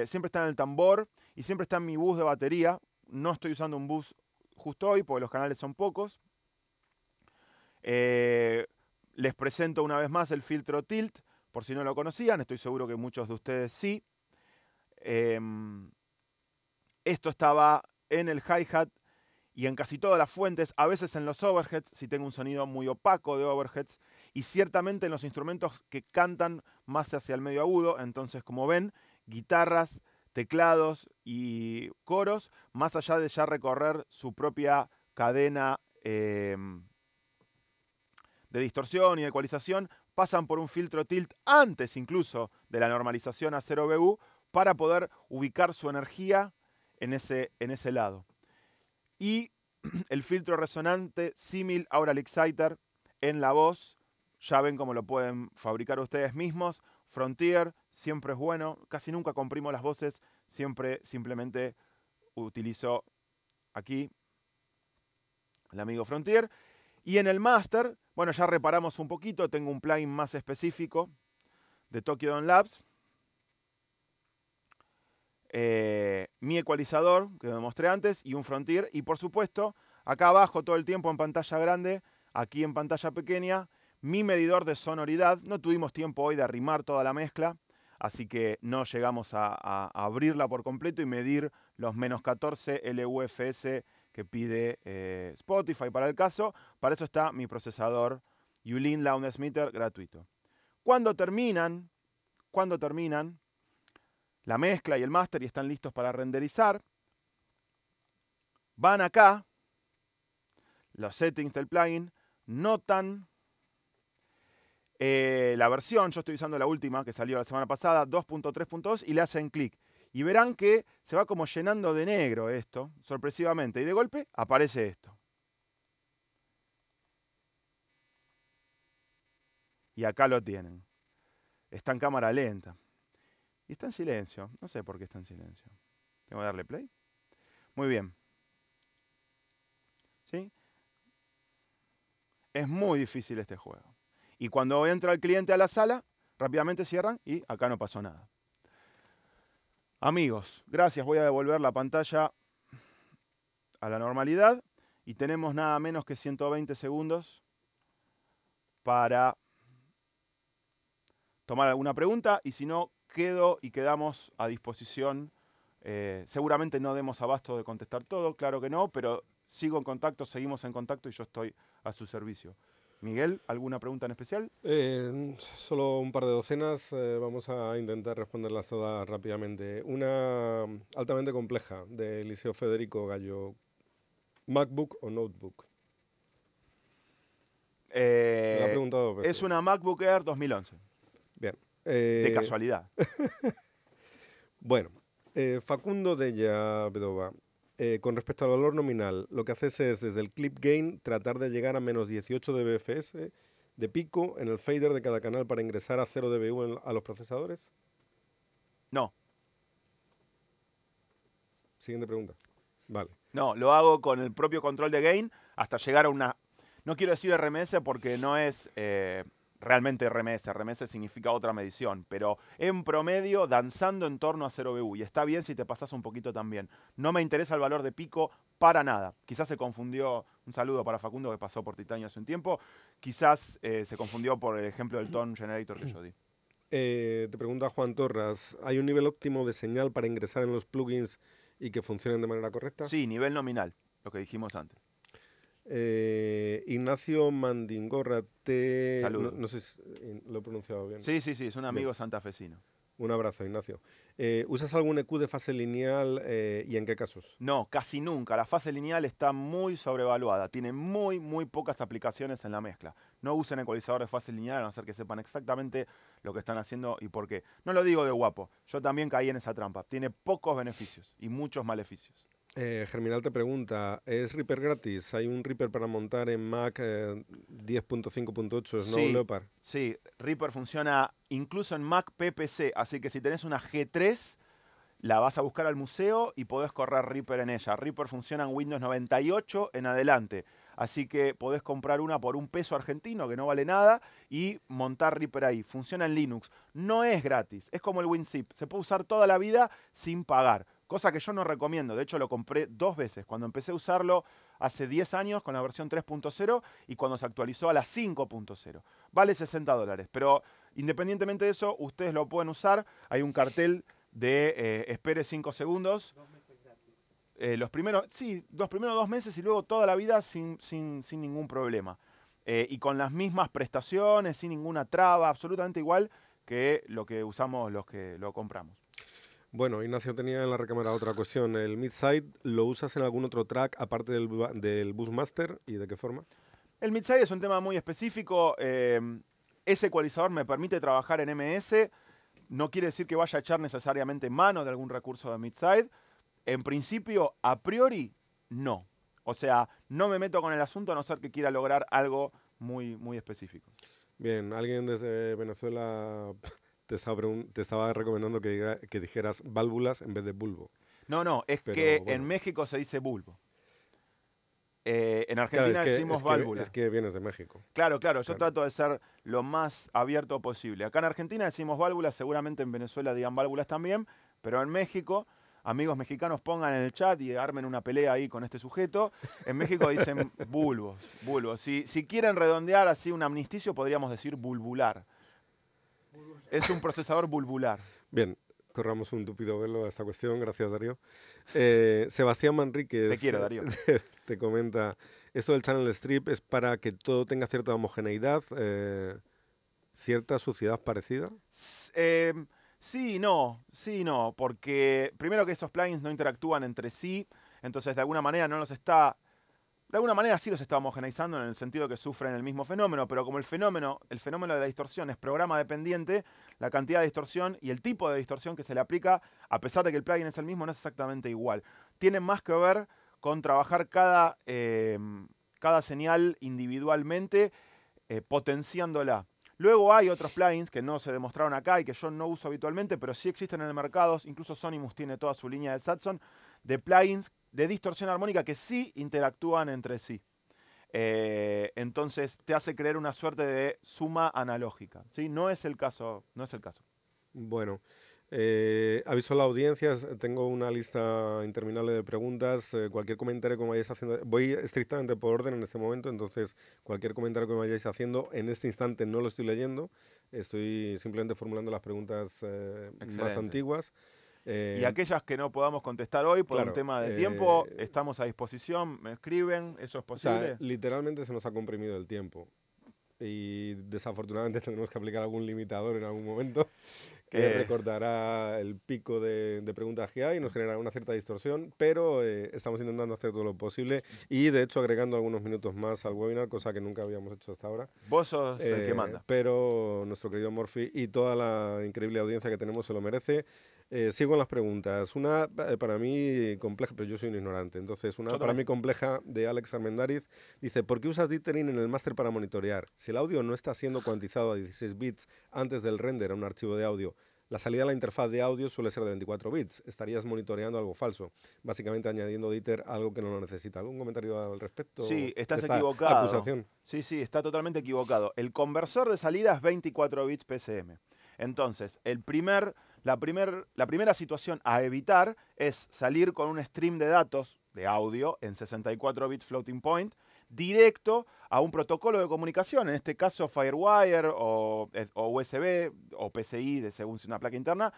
siempre está en el tambor y siempre está en mi bus de batería. No estoy usando un bus justo hoy porque los canales son pocos. Les presento una vez más el filtro Tilt, por si no lo conocían, estoy seguro que muchos de ustedes sí. Esto estaba en el hi-hat y en casi todas las fuentes, a veces en los overheads, si tengo un sonido muy opaco de overheads, y ciertamente en los instrumentos que cantan más hacia el medio agudo. Entonces, como ven, guitarras, teclados y coros, más allá de ya recorrer su propia cadena de distorsión y de ecualización, pasan por un filtro tilt antes incluso de la normalización a 0BU para poder ubicar su energía en ese lado. Y el filtro resonante símil Aural Exciter en la voz, ya ven cómo lo pueden fabricar ustedes mismos. Frontier siempre es bueno, casi nunca comprimo las voces, siempre simplemente utilizo aquí el amigo Frontier. Y en el master, bueno, ya reparamos un poquito, tengo un plugin más específico de Tokyo Dome Labs. Mi ecualizador, que me mostré antes, y un Frontier. Y por supuesto, acá abajo todo el tiempo en pantalla grande, aquí en pantalla pequeña, mi medidor de sonoridad. No tuvimos tiempo hoy de arrimar toda la mezcla, así que no llegamos a abrirla por completo y medir los menos 14 LUFS que pide Spotify para el caso. Para eso está mi procesador Yulin Loudness Meter gratuito. Cuando terminan la mezcla y el máster y están listos para renderizar, van acá, los settings del plugin, notan la versión, yo estoy usando la última que salió la semana pasada, 2.3.2, y le hacen clic. Y verán que se va como llenando de negro esto, sorpresivamente, y de golpe aparece esto. Y acá lo tienen. Está en cámara lenta. Y está en silencio. No sé por qué está en silencio. ¿Tengo que darle play? Muy bien. ¿Sí? Es muy difícil este juego. Y cuando entra el cliente a la sala, rápidamente cierran y acá no pasó nada. Amigos, gracias. Voy a devolver la pantalla a la normalidad. Y tenemos nada menos que 120 segundos para tomar alguna pregunta. Y si no, quedamos a disposición. Seguramente no demos abasto de contestar todo, claro que no, pero sigo en contacto, seguimos en contacto y yo estoy a su servicio. Miguel, ¿alguna pregunta en especial? Solo un par de docenas, vamos a intentar responderlas todas rápidamente. Una altamente compleja, de Eliseo Federico Gallo. ¿MacBook o notebook? Me la ha preguntado dos veces. Es una MacBook Air 2011. Bien. De casualidad. Bueno, Facundo Della Vedova, con respecto al valor nominal, lo que haces es desde el clip gain tratar de llegar a menos 18 dBFS de pico en el fader de cada canal para ingresar a 0 dBu a los procesadores. No. Siguiente pregunta. Vale. No, lo hago con el propio control de gain hasta llegar a una... No quiero decir RMS porque no es realmente RMS. RMS significa otra medición. Pero en promedio, danzando en torno a 0 BU. Y está bien si te pasas un poquito también. No me interesa el valor de pico para nada. Quizás se confundió... Un saludo para Facundo que pasó por Titanio hace un tiempo. Quizás se confundió por el ejemplo del tone generator que yo di. Te pregunta Juan Torras, ¿hay un nivel óptimo de señal para ingresar en los plugins y que funcionen de manera correcta? Sí, nivel nominal, lo que dijimos antes. Ignacio Mandingorra, no sé si lo he pronunciado bien. Sí, es un amigo santafesino. Un abrazo, Ignacio. ¿Usas algún EQ de fase lineal y en qué casos? No, casi nunca. La fase lineal está muy sobrevaluada. Tiene muy pocas aplicaciones en la mezcla. No usen ecualizador de fase lineal a no ser que sepan exactamente lo que están haciendo y por qué. No lo digo de guapo. Yo también caí en esa trampa. Tiene pocos beneficios y muchos maleficios. Germinal te pregunta, ¿es Reaper gratis? ¿Hay un Reaper para montar en Mac 10.5.8 Snow Leopard? Sí, Reaper funciona incluso en Mac PPC, así que si tenés una G3, la vas a buscar al museo y podés correr Reaper en ella. Reaper funciona en Windows 98 en adelante, así que podés comprar una por $1 argentino, que no vale nada, y montar Reaper ahí. Funciona en Linux. No es gratis, es como el WinZip, se puede usar toda la vida sin pagar. Cosa que yo no recomiendo, de hecho lo compré 2 veces, cuando empecé a usarlo hace 10 años con la versión 3.0 y cuando se actualizó a la 5.0. Vale $60, pero independientemente de eso, ustedes lo pueden usar. Hay un cartel de espere 5 segundos. 2 meses gratis. Los primeros 2 meses y luego toda la vida sin ningún problema. Y con las mismas prestaciones, sin ninguna traba, absolutamente igual que lo que usamos los que lo compramos. Bueno, Ignacio tenía en la recámara otra cuestión. ¿El Midside lo usas en algún otro track aparte del Buzzmaster y de qué forma? El Midside es un tema muy específico. Ese ecualizador me permite trabajar en MS. No quiere decir que vaya a echar necesariamente mano de algún recurso de Midside. En principio, a priori, no. O sea, no me meto con el asunto a no ser que quiera lograr algo muy específico. Bien, alguien desde Venezuela... Te estaba recomendando que dijeras válvulas en vez de bulbo. No, es que bueno, en México se dice bulbo. En Argentina decimos válvulas. Es que vienes de México. Claro, yo trato de ser lo más abierto posible. Acá en Argentina decimos válvulas, seguramente en Venezuela digan válvulas también, pero en México, amigos mexicanos pongan en el chat y armen una pelea ahí con este sujeto. En México dicen bulbos. Si quieren redondear así un amnisticio, podríamos decir bulbular. Es un procesador bulbular. Bien, corramos un tupido velo a esta cuestión. Gracias, Darío. Sebastián Manríquez te quiero, Darío. Te comenta, esto del channel strip es para que todo tenga cierta homogeneidad, cierta suciedad parecida. Sí, no, porque primero que esos plugins no interactúan entre sí, entonces de alguna manera no los está... De alguna manera sí los está homogeneizando en el sentido que sufren el mismo fenómeno, pero como el fenómeno de la distorsión es programa dependiente, la cantidad de distorsión y el tipo de distorsión que se le aplica, a pesar de que el plugin es el mismo, no es exactamente igual. Tiene más que ver con trabajar cada señal individualmente, potenciándola. Luego hay otros plugins que no se demostraron acá y que yo no uso habitualmente, pero sí existen en el mercado. Incluso Sonimus tiene toda su línea de Satson de plugins de distorsión armónica que sí interactúan entre sí. Entonces te hace creer una suerte de suma analógica. ¿Sí? No es el caso. Bueno, aviso a la audiencia, tengo una lista interminable de preguntas. Cualquier comentario que me vayáis haciendo, voy estrictamente por orden en este momento, entonces cualquier comentario que me vayáis haciendo, en este instante no lo estoy leyendo, estoy simplemente formulando las preguntas más antiguas. Y aquellas que no podamos contestar hoy por un tema de tiempo, estamos a disposición, me escriben, ¿eso es posible? O sea, literalmente se nos ha comprimido el tiempo y desafortunadamente tendremos que aplicar algún limitador en algún momento que recordará el pico de preguntas que hay y nos generará una cierta distorsión, pero estamos intentando hacer todo lo posible y de hecho agregando algunos minutos más al webinar, cosa que nunca habíamos hecho hasta ahora. Vos sos el que manda. Pero nuestro querido Morphy y toda la increíble audiencia que tenemos se lo merece. Sigo con las preguntas. Una para mí compleja, pero yo soy un ignorante. Entonces, una para mí compleja de Alex Armendariz dice: ¿por qué usas dithering en el máster para monitorear? Si el audio no está siendo cuantizado a 16 bits antes del render a un archivo de audio, la salida a la interfaz de audio suele ser de 24 bits. Estarías monitoreando algo falso, básicamente añadiendo dither a algo que no lo necesita. ¿Algún comentario al respecto? Sí, estás de esta equivocado. Acusación? Sí, está totalmente equivocado. El conversor de salida es 24 bits PSM. Entonces, la primera situación a evitar es salir con un stream de datos de audio en 64 bits floating point directo a un protocolo de comunicación, en este caso Firewire o USB o PCI, según si una placa interna,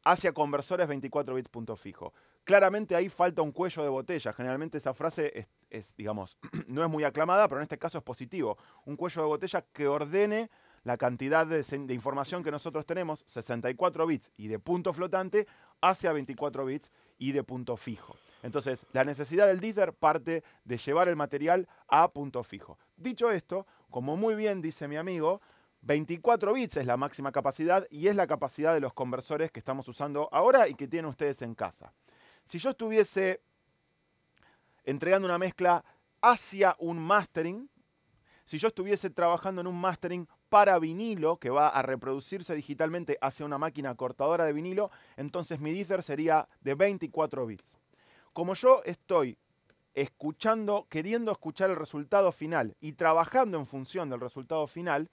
hacia conversores 24 bits punto fijo. Claramente ahí falta un cuello de botella. Generalmente esa frase digamos, no es muy aclamada, pero en este caso es positivo. Un cuello de botella que ordene la cantidad de información que nosotros tenemos, 64 bits y de punto flotante, hacia 24 bits y de punto fijo. Entonces, la necesidad del dither parte de llevar el material a punto fijo. Dicho esto, como muy bien dice mi amigo, 24 bits es la máxima capacidad y es la capacidad de los conversores que estamos usando ahora y que tienen ustedes en casa. Si yo estuviese entregando una mezcla hacia un mastering, si yo estuviese trabajando en un mastering para vinilo, que va a reproducirse digitalmente hacia una máquina cortadora de vinilo, entonces mi dither sería de 24 bits. Como yo estoy queriendo escuchar el resultado final y trabajando en función del resultado final,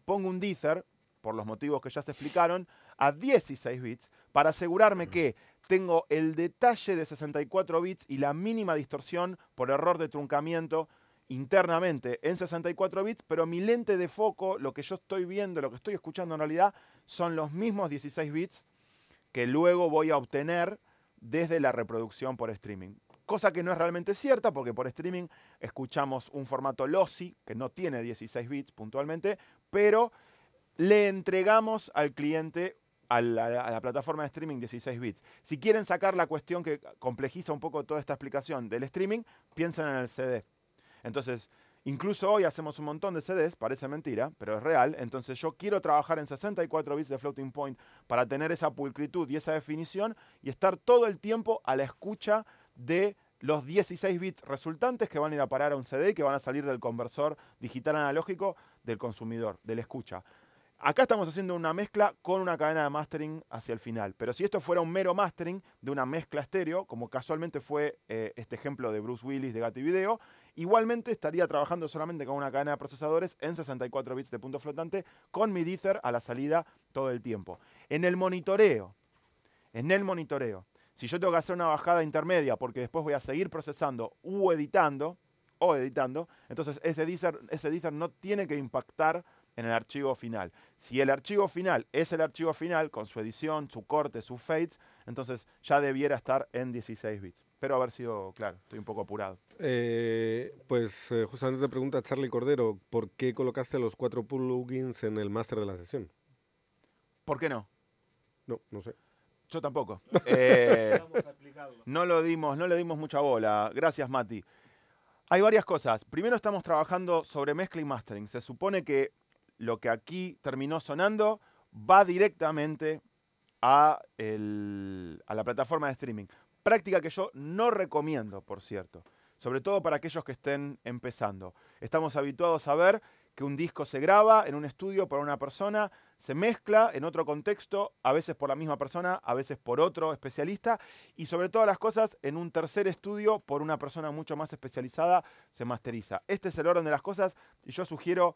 pongo un dither, por los motivos que ya se explicaron, a 16 bits para asegurarme que tengo el detalle de 64 bits y la mínima distorsión por error de truncamiento internamente en 64 bits, pero mi lente de foco, lo que yo estoy viendo, lo que estoy escuchando en realidad, son los mismos 16 bits que luego voy a obtener desde la reproducción por streaming. Cosa que no es realmente cierta, porque por streaming escuchamos un formato lossy, que no tiene 16 bits puntualmente, pero le entregamos al cliente, a la plataforma de streaming, 16 bits. Si quieren sacar la cuestión que complejiza un poco toda esta explicación del streaming, piensen en el CD. Entonces, incluso hoy hacemos un montón de CDs, parece mentira, pero es real. Entonces yo quiero trabajar en 64 bits de floating point para tener esa pulcritud y esa definición y estar todo el tiempo a la escucha de los 16 bits resultantes que van a ir a parar a un CD y que van a salir del conversor digital analógico del consumidor, del escucha. Acá estamos haciendo una mezcla con una cadena de mastering hacia el final. Pero si esto fuera un mero mastering de una mezcla estéreo, como casualmente fue este ejemplo de Bruce Willis de Gatti Video, igualmente estaría trabajando solamente con una cadena de procesadores en 64 bits de punto flotante con mi dither a la salida todo el tiempo. En el monitoreo, si yo tengo que hacer una bajada intermedia porque después voy a seguir procesando o editando, entonces ese dither no tiene que impactar en el archivo final. Si el archivo final es el archivo final, con su edición, su corte, sus fades, entonces ya debiera estar en 16 bits. Espero haber sido claro, estoy un poco apurado. Justamente te pregunta Charlie Cordero, ¿por qué colocaste los 4 plugins en el máster de la sesión? ¿Por qué no? No sé. Yo tampoco. No le dimos mucha bola. Gracias, Mati. Hay varias cosas. Primero, estamos trabajando sobre mezcla y mastering. Se supone que lo que aquí terminó sonando va directamente a la plataforma de streaming. Práctica que yo no recomiendo, por cierto. Sobre todo para aquellos que estén empezando. Estamos habituados a ver que un disco se graba en un estudio por una persona, se mezcla en otro contexto, a veces por la misma persona, a veces por otro especialista, y sobre todas las cosas, en un tercer estudio, por una persona mucho más especializada, se masteriza. Este es el orden de las cosas, y yo sugiero,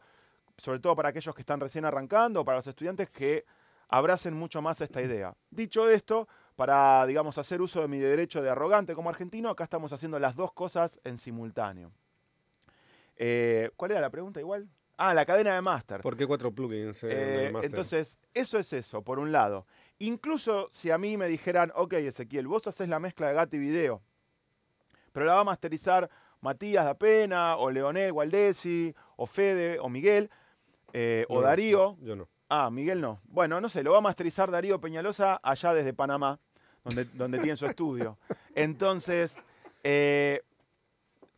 sobre todo para aquellos que están recién arrancando, o para los estudiantes, que abracen mucho más esta idea. Dicho esto, para, digamos, hacer uso de mi derecho de arrogante como argentino, acá estamos haciendo las dos cosas en simultáneo. ¿Cuál era la pregunta igual? Ah, la cadena de máster. ¿Por qué 4 plugins en el máster? Entonces, eso es eso, por un lado. Incluso si a mí me dijeran, ok, Ezequiel, vos haces la mezcla de Gatti Video, pero la va a masterizar Matías da Pena, o Leonel Gualdesi, o Fede, o Miguel, o Darío. Yo no. Ah, Miguel no. Bueno, no sé, lo va a masterizar Darío Peñalosa allá desde Panamá, donde tiene su estudio. Entonces,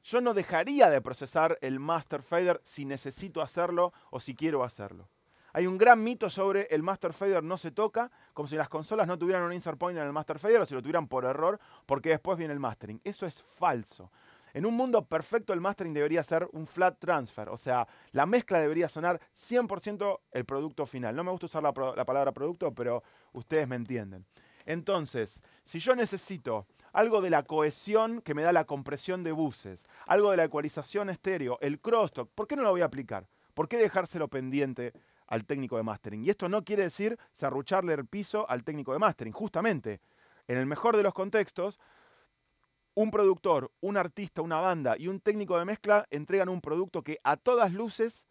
yo no dejaría de procesar el master fader si necesito hacerlo o si quiero hacerlo. Hay un gran mito sobre el master fader no se toca, como si las consolas no tuvieran un insert point en el master fader o si lo tuvieran por error, porque después viene el mastering. Eso es falso. En un mundo perfecto el mastering debería ser un flat transfer, o sea, la mezcla debería sonar 100% el producto final. No me gusta usar la palabra producto, pero ustedes me entienden. Entonces, si yo necesito algo de la cohesión que me da la compresión de buses, algo de la ecualización estéreo, el crosstalk, ¿por qué no lo voy a aplicar? ¿Por qué dejárselo pendiente al técnico de mastering? Y esto no quiere decir serrucharle el piso al técnico de mastering. Justamente, en el mejor de los contextos, un productor, un artista, una banda y un técnico de mezcla entregan un producto que a todas luces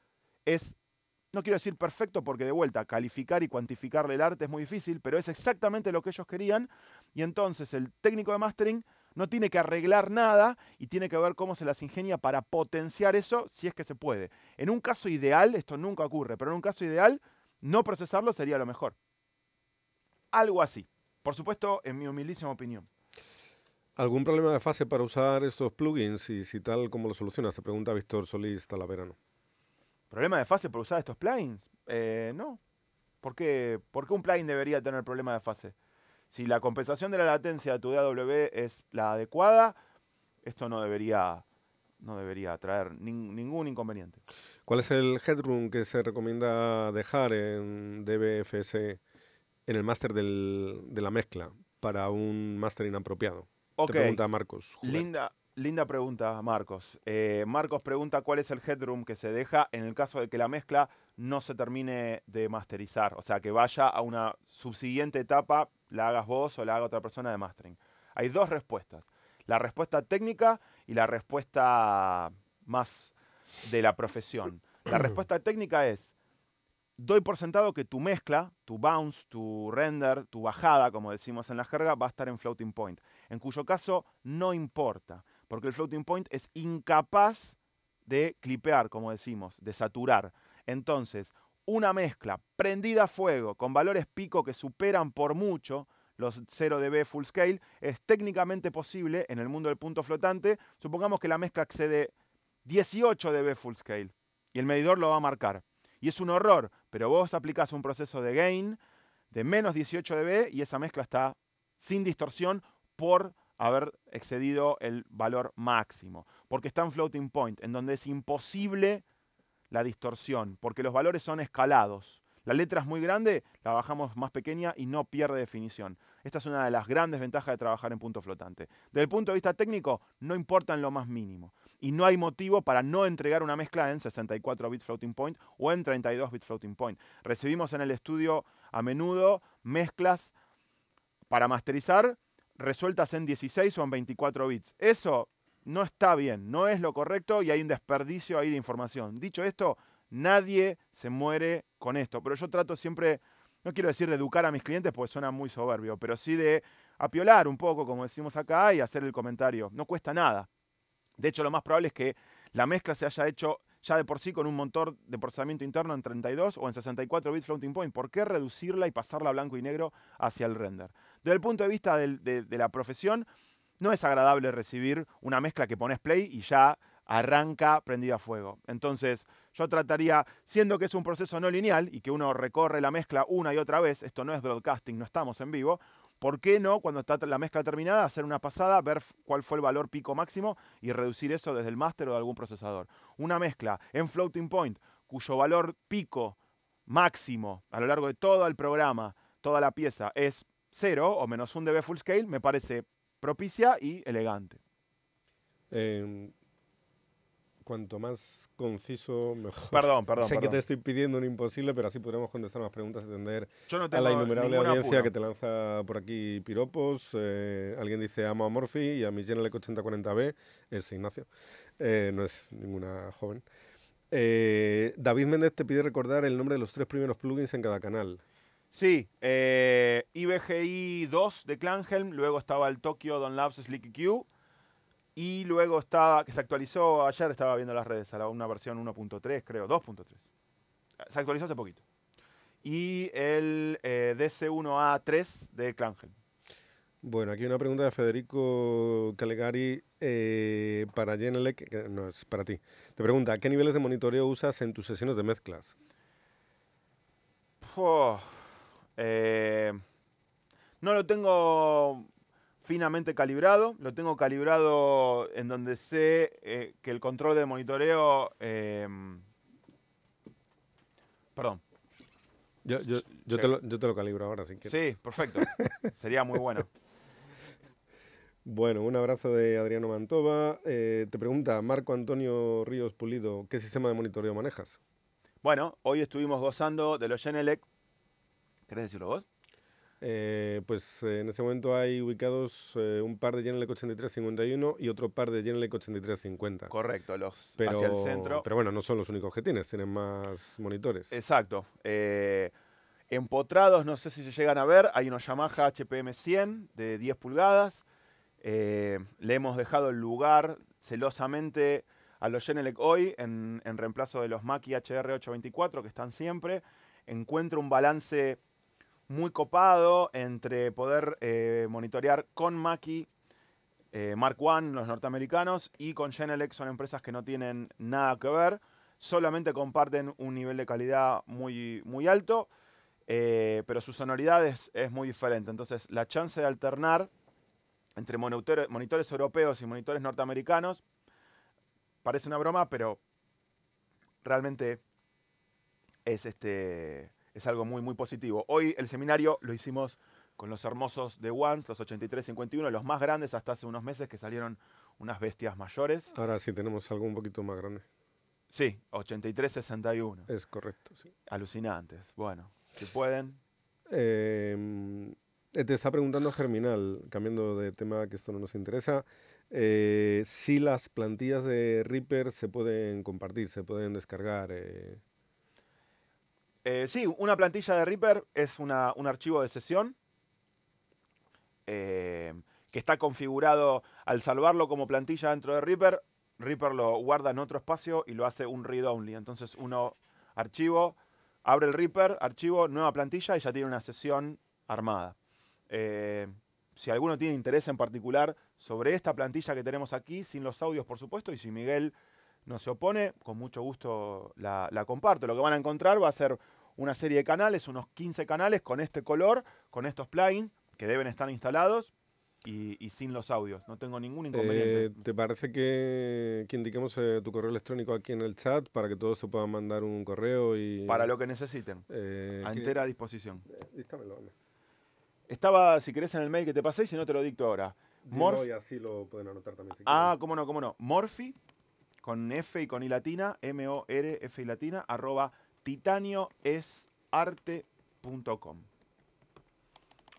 es, no quiero decir perfecto porque de vuelta, calificar y cuantificarle el arte es muy difícil, pero es exactamente lo que ellos querían y entonces el técnico de mastering no tiene que arreglar nada y tiene que ver cómo se las ingenia para potenciar eso si es que se puede. En un caso ideal, esto nunca ocurre, pero en un caso ideal, no procesarlo sería lo mejor. Algo así. Por supuesto, en mi humilísima opinión. ¿Algún problema de fase para usar estos plugins y si tal, cómo lo solucionas? Se pregunta Víctor Solís Talaverano. ¿Problema de fase por usar estos plugins? No. ¿Por qué un plugin debería tener problema de fase? Si la compensación de la latencia de tu DAW es la adecuada, esto no debería traer ningún inconveniente. ¿Cuál es el headroom que se recomienda dejar en DBFS en el máster de la mezcla para un mastering apropiado? Ok, te pregunta Marcos. linda pregunta, Marcos. Marcos pregunta cuál es el headroom que se deja en el caso de que la mezcla no se termine de masterizar. O sea, que vaya a una subsiguiente etapa, la hagas vos o la haga otra persona de mastering. Hay dos respuestas. La respuesta técnica y la respuesta más de la profesión. La respuesta técnica es: doy por sentado que tu mezcla, tu bounce, tu render, tu bajada, como decimos en la jerga, va a estar en floating point. En cuyo caso no importa, porque el floating point es incapaz de clipear, como decimos, de saturar. Entonces, una mezcla prendida a fuego con valores pico que superan por mucho los 0 dB full scale es técnicamente posible en el mundo del punto flotante. Supongamos que la mezcla excede 18 dB full scale y el medidor lo va a marcar. Y es un horror, pero vos aplicás un proceso de gain de menos 18 dB y esa mezcla está sin distorsión por haber excedido el valor máximo. Porque está en floating point, en donde es imposible la distorsión, porque los valores son escalados. La letra es muy grande, la bajamos más pequeña y no pierde definición. Esta es una de las grandes ventajas de trabajar en punto flotante. Desde el punto de vista técnico, no importa en lo más mínimo. Y no hay motivo para no entregar una mezcla en 64 bits floating point o en 32 bits floating point. Recibimos en el estudio a menudo mezclas para masterizar resueltas en 16 o en 24 bits. Eso no está bien, no es lo correcto y hay un desperdicio ahí de información. Dicho esto, nadie se muere con esto, pero yo trato siempre, no quiero decir de educar a mis clientes porque suena muy soberbio, pero sí de apiolar un poco, como decimos acá, y hacer el comentario. No cuesta nada. De hecho, lo más probable es que la mezcla se haya hecho ya de por sí con un motor de procesamiento interno en 32 o en 64 bits floating point. ¿Por qué reducirla y pasarla a blanco y negro hacia el render? Desde el punto de vista de la profesión, no es agradable recibir una mezcla que pones play y ya arranca prendida a fuego. Entonces, yo trataría, siendo que es un proceso no lineal y que uno recorre la mezcla una y otra vez, esto no es broadcasting, no estamos en vivo, ¿por qué no, cuando está la mezcla terminada, hacer una pasada, ver cuál fue el valor pico máximo y reducir eso desde el máster o de algún procesador? Una mezcla en floating point, cuyo valor pico máximo a lo largo de todo el programa, toda la pieza, es 0 o menos 1 dB full scale, me parece propicia y elegante. Cuanto más conciso, mejor. Perdón. Sé que te estoy pidiendo un imposible, pero así podremos contestar más preguntas y atender no a la innumerable audiencia apuro que te lanza por aquí piropos. Alguien dice amo a Morphy y a mi Genelec 8040B es Ignacio. No es ninguna joven. David Méndez te pide recordar el nombre de los 3 primeros plugins en cada canal. Sí, IBGI 2 de Klanghelm, luego estaba el Tokyo Don Labs Slick EQ, y luego estaba, que se actualizó ayer, estaba viendo las redes, a una versión 1.3, creo, 2.3. Se actualizó hace poquito. Y el DC1A3 de Klanghelm. Bueno, aquí una pregunta de Federico Calegari para Genelec, que no es para ti. Te pregunta, ¿qué niveles de monitoreo usas en tus sesiones de mezclas? Oh, no lo tengo finamente calibrado, lo tengo calibrado en donde sé que el control de monitoreo... perdón. Yo te lo calibro ahora, si quieres. Sí, perfecto. Sería muy bueno. Bueno, un abrazo de Adriano Mantova. Te pregunta Marco Antonio Ríos Pulido, ¿qué sistema de monitoreo manejas? Bueno, hoy estuvimos gozando de los Genelec. ¿Querés decirlo vos? Pues en este momento hay ubicados un par de Genelec 8351 y otro par de Genelec 8350. Correcto, hacia el centro. Pero bueno, no son los únicos que tienes, tienen más monitores. Exacto. Empotrados, no sé si se llegan a ver, hay unos Yamaha HPM 100 de 10 pulgadas. Le hemos dejado el lugar celosamente a los Genelec hoy en reemplazo de los Mackie HR824 que están siempre. Encuentro un balance muy copado entre poder monitorear con Mackie Mark I, los norteamericanos, y con Genelec, son empresas que no tienen nada que ver, solamente comparten un nivel de calidad muy, muy alto, pero su sonoridad es muy diferente. Entonces, la chance de alternar entre monitores europeos y monitores norteamericanos parece una broma, pero realmente es algo muy, muy positivo. Hoy el seminario lo hicimos con los hermosos de Once, los 8351, los más grandes hasta hace unos meses que salieron unas bestias mayores. Ahora sí tenemos algo un poquito más grande. Sí, 8361. Es correcto, sí. Alucinantes. Bueno, si pueden. Te está preguntando Germinal, cambiando de tema, que esto no nos interesa, si las plantillas de Reaper se pueden compartir, se pueden descargar. Sí, una plantilla de Reaper es un archivo de sesión que está configurado. Al salvarlo como plantilla dentro de Reaper, Reaper lo guarda en otro espacio y lo hace un read-only. Entonces uno, archivo, abre el Reaper, archivo, nueva plantilla y ya tiene una sesión armada. Si alguno tiene interés en particular sobre esta plantilla que tenemos aquí, sin los audios por supuesto, y si Miguel no se opone, con mucho gusto la comparto. Lo que van a encontrar va a ser una serie de canales, unos 15 canales con este color, con estos plugins que deben estar instalados y sin los audios. No tengo ningún inconveniente. ¿Te parece que indiquemos tu correo electrónico aquí en el chat para que todos se puedan mandar un correo? Para lo que necesiten, a entera disposición. Díctamelo. Estaba, si querés, en el mail que te pasé, y si no te lo dicto ahora. Y así lo pueden anotar también. Si cómo no. Morphy, con F y con I latina, M-O-R-F y latina, @titanioesarte.com.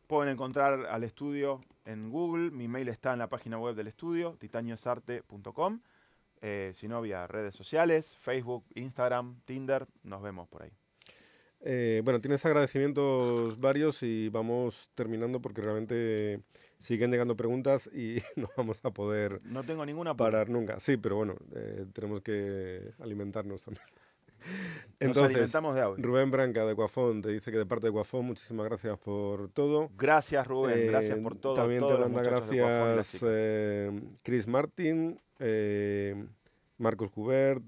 Pueden encontrar al estudio en Google, mi mail está en la página web del estudio, titanioesarte.com. Si no, vía redes sociales, Facebook, Instagram, Tinder, nos vemos por ahí. Bueno, tienes agradecimientos varios y vamos terminando porque realmente siguen llegando preguntas y no vamos a poder no tengo ninguna parar nunca. Sí, pero bueno, tenemos que alimentarnos también. Entonces, nos alimentamos de audio. Rubén Branca de Coafón te dice que de parte de Coafón, muchísimas gracias por todo. Gracias, Rubén, gracias por todo. También te manda gracias Chris Martin, Marcos Cubert.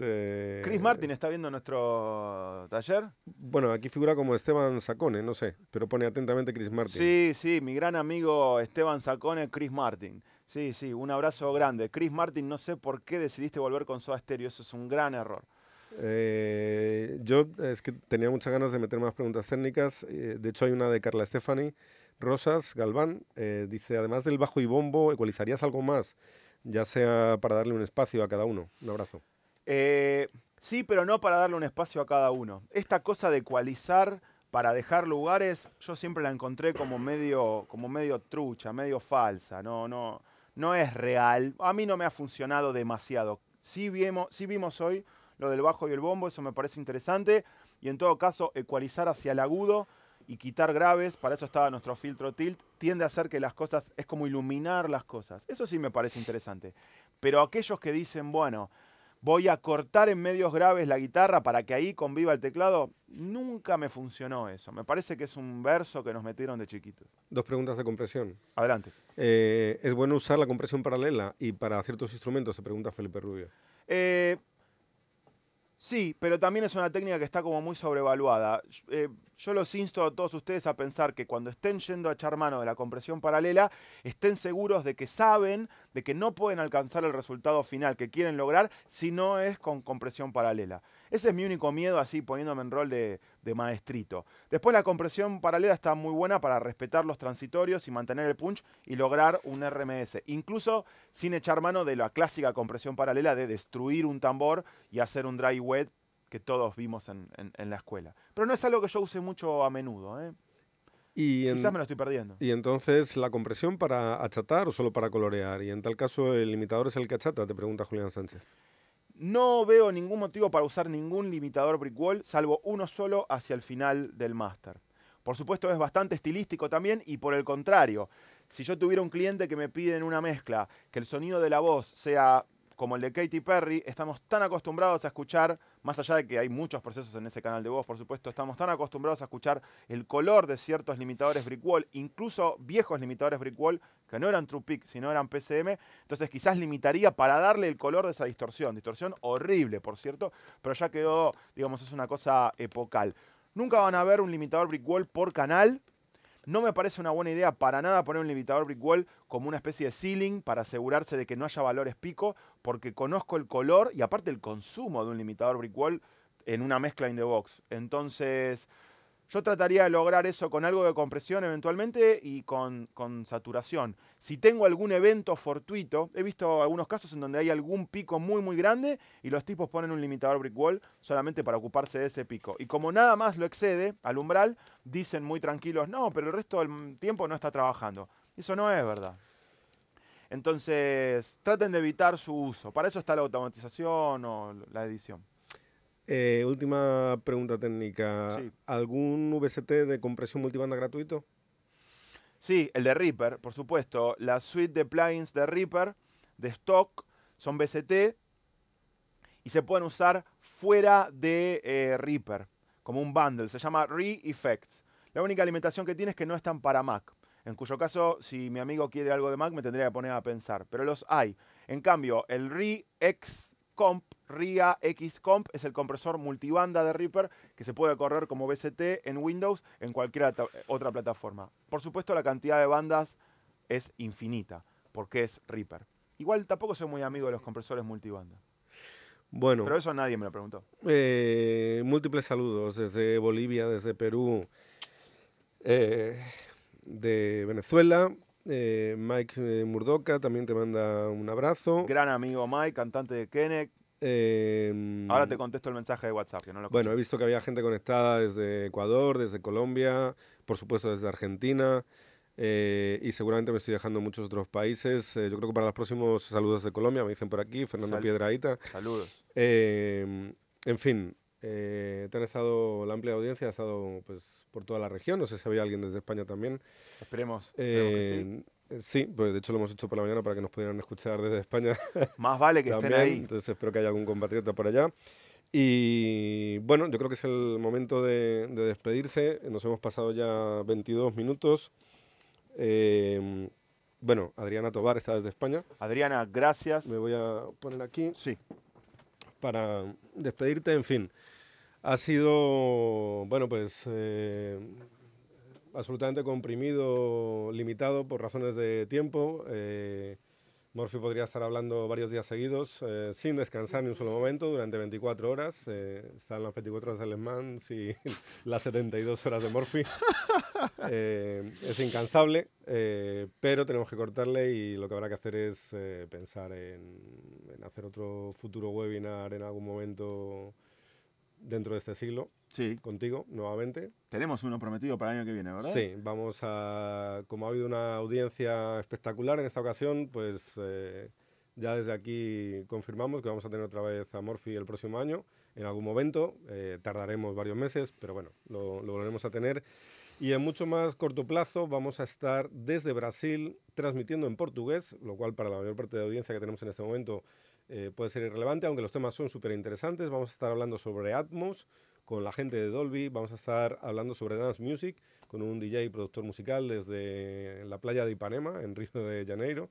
¿Chris Martin está viendo nuestro taller? Bueno, aquí figura como Esteban Sacone, no sé, pero pone atentamente Chris Martin. Sí, mi gran amigo Esteban Sacone, Chris Martin. Sí, un abrazo grande. Chris Martin, no sé por qué decidiste volver con Soda Stereo, eso es un gran error. Yo es que tenía muchas ganas de meter más preguntas técnicas. De hecho, hay una de Carla Estefani Rosas Galván. Dice, además del bajo y bombo, ¿ecualizarías algo más? Ya sea para darle un espacio a cada uno. Un abrazo. Sí, pero no para darle un espacio a cada uno. Esta cosa de ecualizar para dejar lugares, yo siempre la encontré como medio trucha, medio falsa. No es real. A mí no me ha funcionado demasiado. Sí vimos hoy lo del bajo y el bombo, eso me parece interesante. Y en todo caso, ecualizar hacia el agudo y quitar graves, para eso estaba nuestro filtro tilt, tiende a hacer que las cosas, es como iluminar las cosas. Eso sí me parece interesante. Pero aquellos que dicen, bueno, voy a cortar en medios graves la guitarra para que ahí conviva el teclado, nunca me funcionó eso. Me parece que es un verso que nos metieron de chiquitos. 2 preguntas de compresión. Adelante. ¿Es bueno usar la compresión paralela y para ciertos instrumentos? Se pregunta Felipe Rubio. Sí, pero también es una técnica que está como muy sobrevaluada. Yo los insto a todos ustedes a pensar que cuando estén yendo a echar mano de la compresión paralela, estén seguros de que saben de que no pueden alcanzar el resultado final que quieren lograr si no es con compresión paralela. Ese es mi único miedo, así poniéndome en rol de maestrito. Después la compresión paralela está muy buena para respetar los transitorios y mantener el punch y lograr un RMS. Incluso sin echar mano de la clásica compresión paralela de destruir un tambor y hacer un dry wet que todos vimos en la escuela. Pero no es algo que yo use mucho a menudo, ¿eh? Quizás me lo estoy perdiendo. Y entonces, ¿la compresión para achatar o solo para colorear? Y en tal caso, ¿el limitador es el que achata? Te pregunta Julián Sánchez. No veo ningún motivo para usar ningún limitador brick wall, salvo uno solo hacia el final del máster. Por supuesto es bastante estilístico también y por el contrario, si yo tuviera un cliente que me pide en una mezcla que el sonido de la voz sea como el de Katy Perry, estamos tan acostumbrados a escuchar, más allá de que hay muchos procesos en ese canal de voz, por supuesto, estamos tan acostumbrados a escuchar el color de ciertos limitadores brick wall, incluso viejos limitadores brick wall, que no eran True Peak, sino eran PCM, entonces quizás limitaría para darle el color de esa distorsión horrible, por cierto, pero ya quedó, digamos, es una cosa epocal. Nunca van a ver un limitador brick wall por canal. No me parece una buena idea para nada poner un limitador brick wall como una especie de ceiling para asegurarse de que no haya valores pico, porque conozco el color y aparte el consumo de un limitador brick wall en una mezcla in the box. Entonces, yo trataría de lograr eso con algo de compresión eventualmente y con saturación. Si tengo algún evento fortuito, he visto algunos casos en donde hay algún pico muy muy grande y los tipos ponen un limitador brick wall solamente para ocuparse de ese pico. Y como nada más lo excede al umbral, dicen muy tranquilos, no, pero el resto del tiempo no está trabajando. Eso no es verdad. Entonces, traten de evitar su uso. Para eso está la automatización o la edición. Última pregunta técnica. Sí. ¿Algún VST de compresión multibanda gratuito? Sí, el de Reaper, por supuesto. La suite de plugins de Reaper, de stock, son VST y se pueden usar fuera de Reaper, como un bundle. Se llama Re-Effects. La única limitación que tiene es que no están para Mac. En cuyo caso, si mi amigo quiere algo de Mac, me tendría que poner a pensar. Pero los hay. En cambio, el Re-X-Comp, RIA-X-Comp es el compresor multibanda de Reaper que se puede correr como VST en Windows en cualquier otra plataforma. Por supuesto, la cantidad de bandas es infinita, porque es Reaper. Igual tampoco soy muy amigo de los compresores multibanda. Bueno. Pero eso nadie me lo preguntó. Múltiples saludos desde Bolivia, desde Perú, de Venezuela. Mike Murdoka también te manda un abrazo. Gran amigo Mike, cantante de Kenek. Ahora te contesto el mensaje de WhatsApp, que no lo Bueno, he visto que había gente conectada desde Ecuador, desde Colombia, por supuesto desde Argentina, y seguramente me estoy dejando muchos otros países. Yo creo que para los próximos saludos de Colombia, me dicen por aquí, Fernando Piedrahita. Saludos. En fin, te han estado, la amplia audiencia ha estado pues por toda la región, no sé si había alguien desde España también. Esperemos que sí. Sí, pues de hecho lo hemos hecho por la mañana para que nos pudieran escuchar desde España. Más vale que también, estén ahí. Entonces espero que haya algún compatriota por allá. Y bueno, yo creo que es el momento de despedirse. Nos hemos pasado ya 22 minutos. Bueno, Adriana Tobar está desde España. Adriana, gracias. Me voy a poner aquí. Sí. Para despedirte, en fin. Ha sido, bueno, pues absolutamente comprimido, limitado por razones de tiempo. Morphy podría estar hablando varios días seguidos sin descansar ni un solo momento durante 24 horas. Están las 24 horas de Les Mans y las 72 horas de Morphy. Es incansable, pero tenemos que cortarle y lo que habrá que hacer es pensar en hacer otro futuro webinar en algún momento dentro de este siglo. Sí. Contigo, nuevamente. Tenemos uno prometido para el año que viene, ¿verdad? Sí, vamos a... Como ha habido una audiencia espectacular en esta ocasión, pues ya desde aquí confirmamos que vamos a tener otra vez a Morphy el próximo año, en algún momento. Tardaremos varios meses, pero bueno, lo volveremos a tener. Y en mucho más corto plazo vamos a estar desde Brasil transmitiendo en portugués, lo cual para la mayor parte de la audiencia que tenemos en este momento puede ser irrelevante, aunque los temas son súper interesantes. Vamos a estar hablando sobre Atmos con la gente de Dolby, vamos a estar hablando sobre Dance Music con un DJ y productor musical desde la playa de Ipanema, en Río de Janeiro.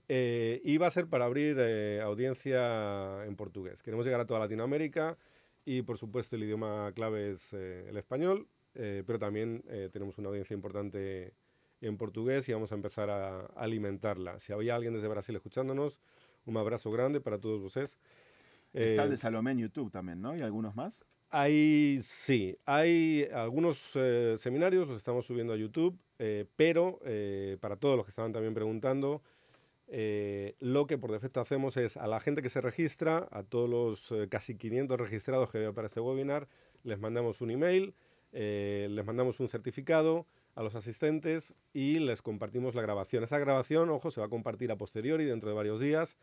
Y va a ser para abrir audiencia en portugués. Queremos llegar a toda Latinoamérica y, por supuesto, el idioma clave es el español, pero también tenemos una audiencia importante en portugués y vamos a empezar a alimentarla. Si había alguien desde Brasil escuchándonos, un abrazo grande para todos ustedes. Está el de Salomé en YouTube también, ¿no? ¿Y algunos más? Sí, hay algunos seminarios, los estamos subiendo a YouTube, pero para todos los que estaban también preguntando, lo que por defecto hacemos es a la gente que se registra, a todos los casi 500 registrados que había para este webinar, les mandamos un email, les mandamos un certificado a los asistentes y les compartimos la grabación. Esa grabación, ojo, se va a compartir a posteriori dentro de varios días.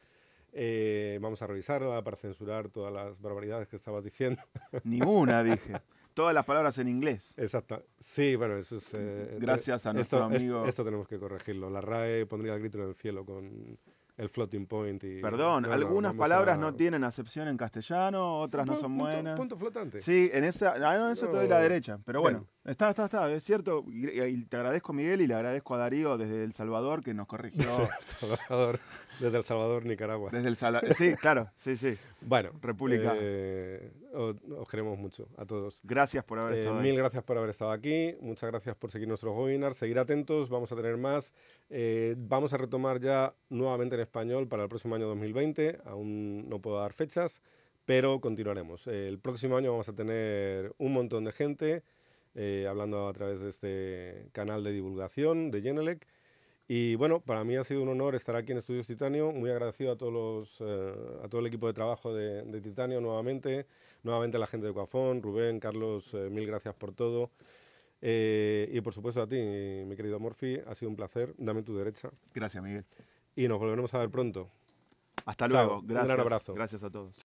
Vamos a revisarla para censurar todas las barbaridades que estabas diciendo. Ni una, dije. Todas las palabras en inglés. Exacto. Sí, bueno, eso es... Gracias a nuestro amigo... Esto tenemos que corregirlo. La RAE pondría el grito en el cielo con el floating point y... Perdón, algunas palabras no tienen acepción en castellano, otras no son buenas. Punto flotante. Sí, en esa... no, eso te doy la derecha. Pero bueno, está, es cierto. Y te agradezco, Miguel, y le agradezco a Darío desde El Salvador que nos corrigió. Desde El Salvador, Nicaragua. Desde El Salvador. Sí, claro, sí. Bueno, República. Os queremos mucho a todos. Gracias por haber estado Mil gracias por haber estado aquí. Muchas gracias por seguir nuestros webinars. Seguir atentos, vamos a tener más. Vamos a retomar ya nuevamente en español para el próximo año 2020. Aún no puedo dar fechas, pero continuaremos. El próximo año vamos a tener un montón de gente hablando a través de este canal de divulgación de Genelec. Y bueno, para mí ha sido un honor estar aquí en Estudios Titanio, muy agradecido a a todo el equipo de trabajo de Titanio nuevamente a la gente de Coafón, Rubén, Carlos, mil gracias por todo. Y por supuesto a ti, mi querido Morphy, ha sido un placer, dame tu derecha. Gracias, Miguel. Y nos volveremos a ver pronto. Hasta luego, Chao, gracias. Un gran abrazo. Gracias a todos.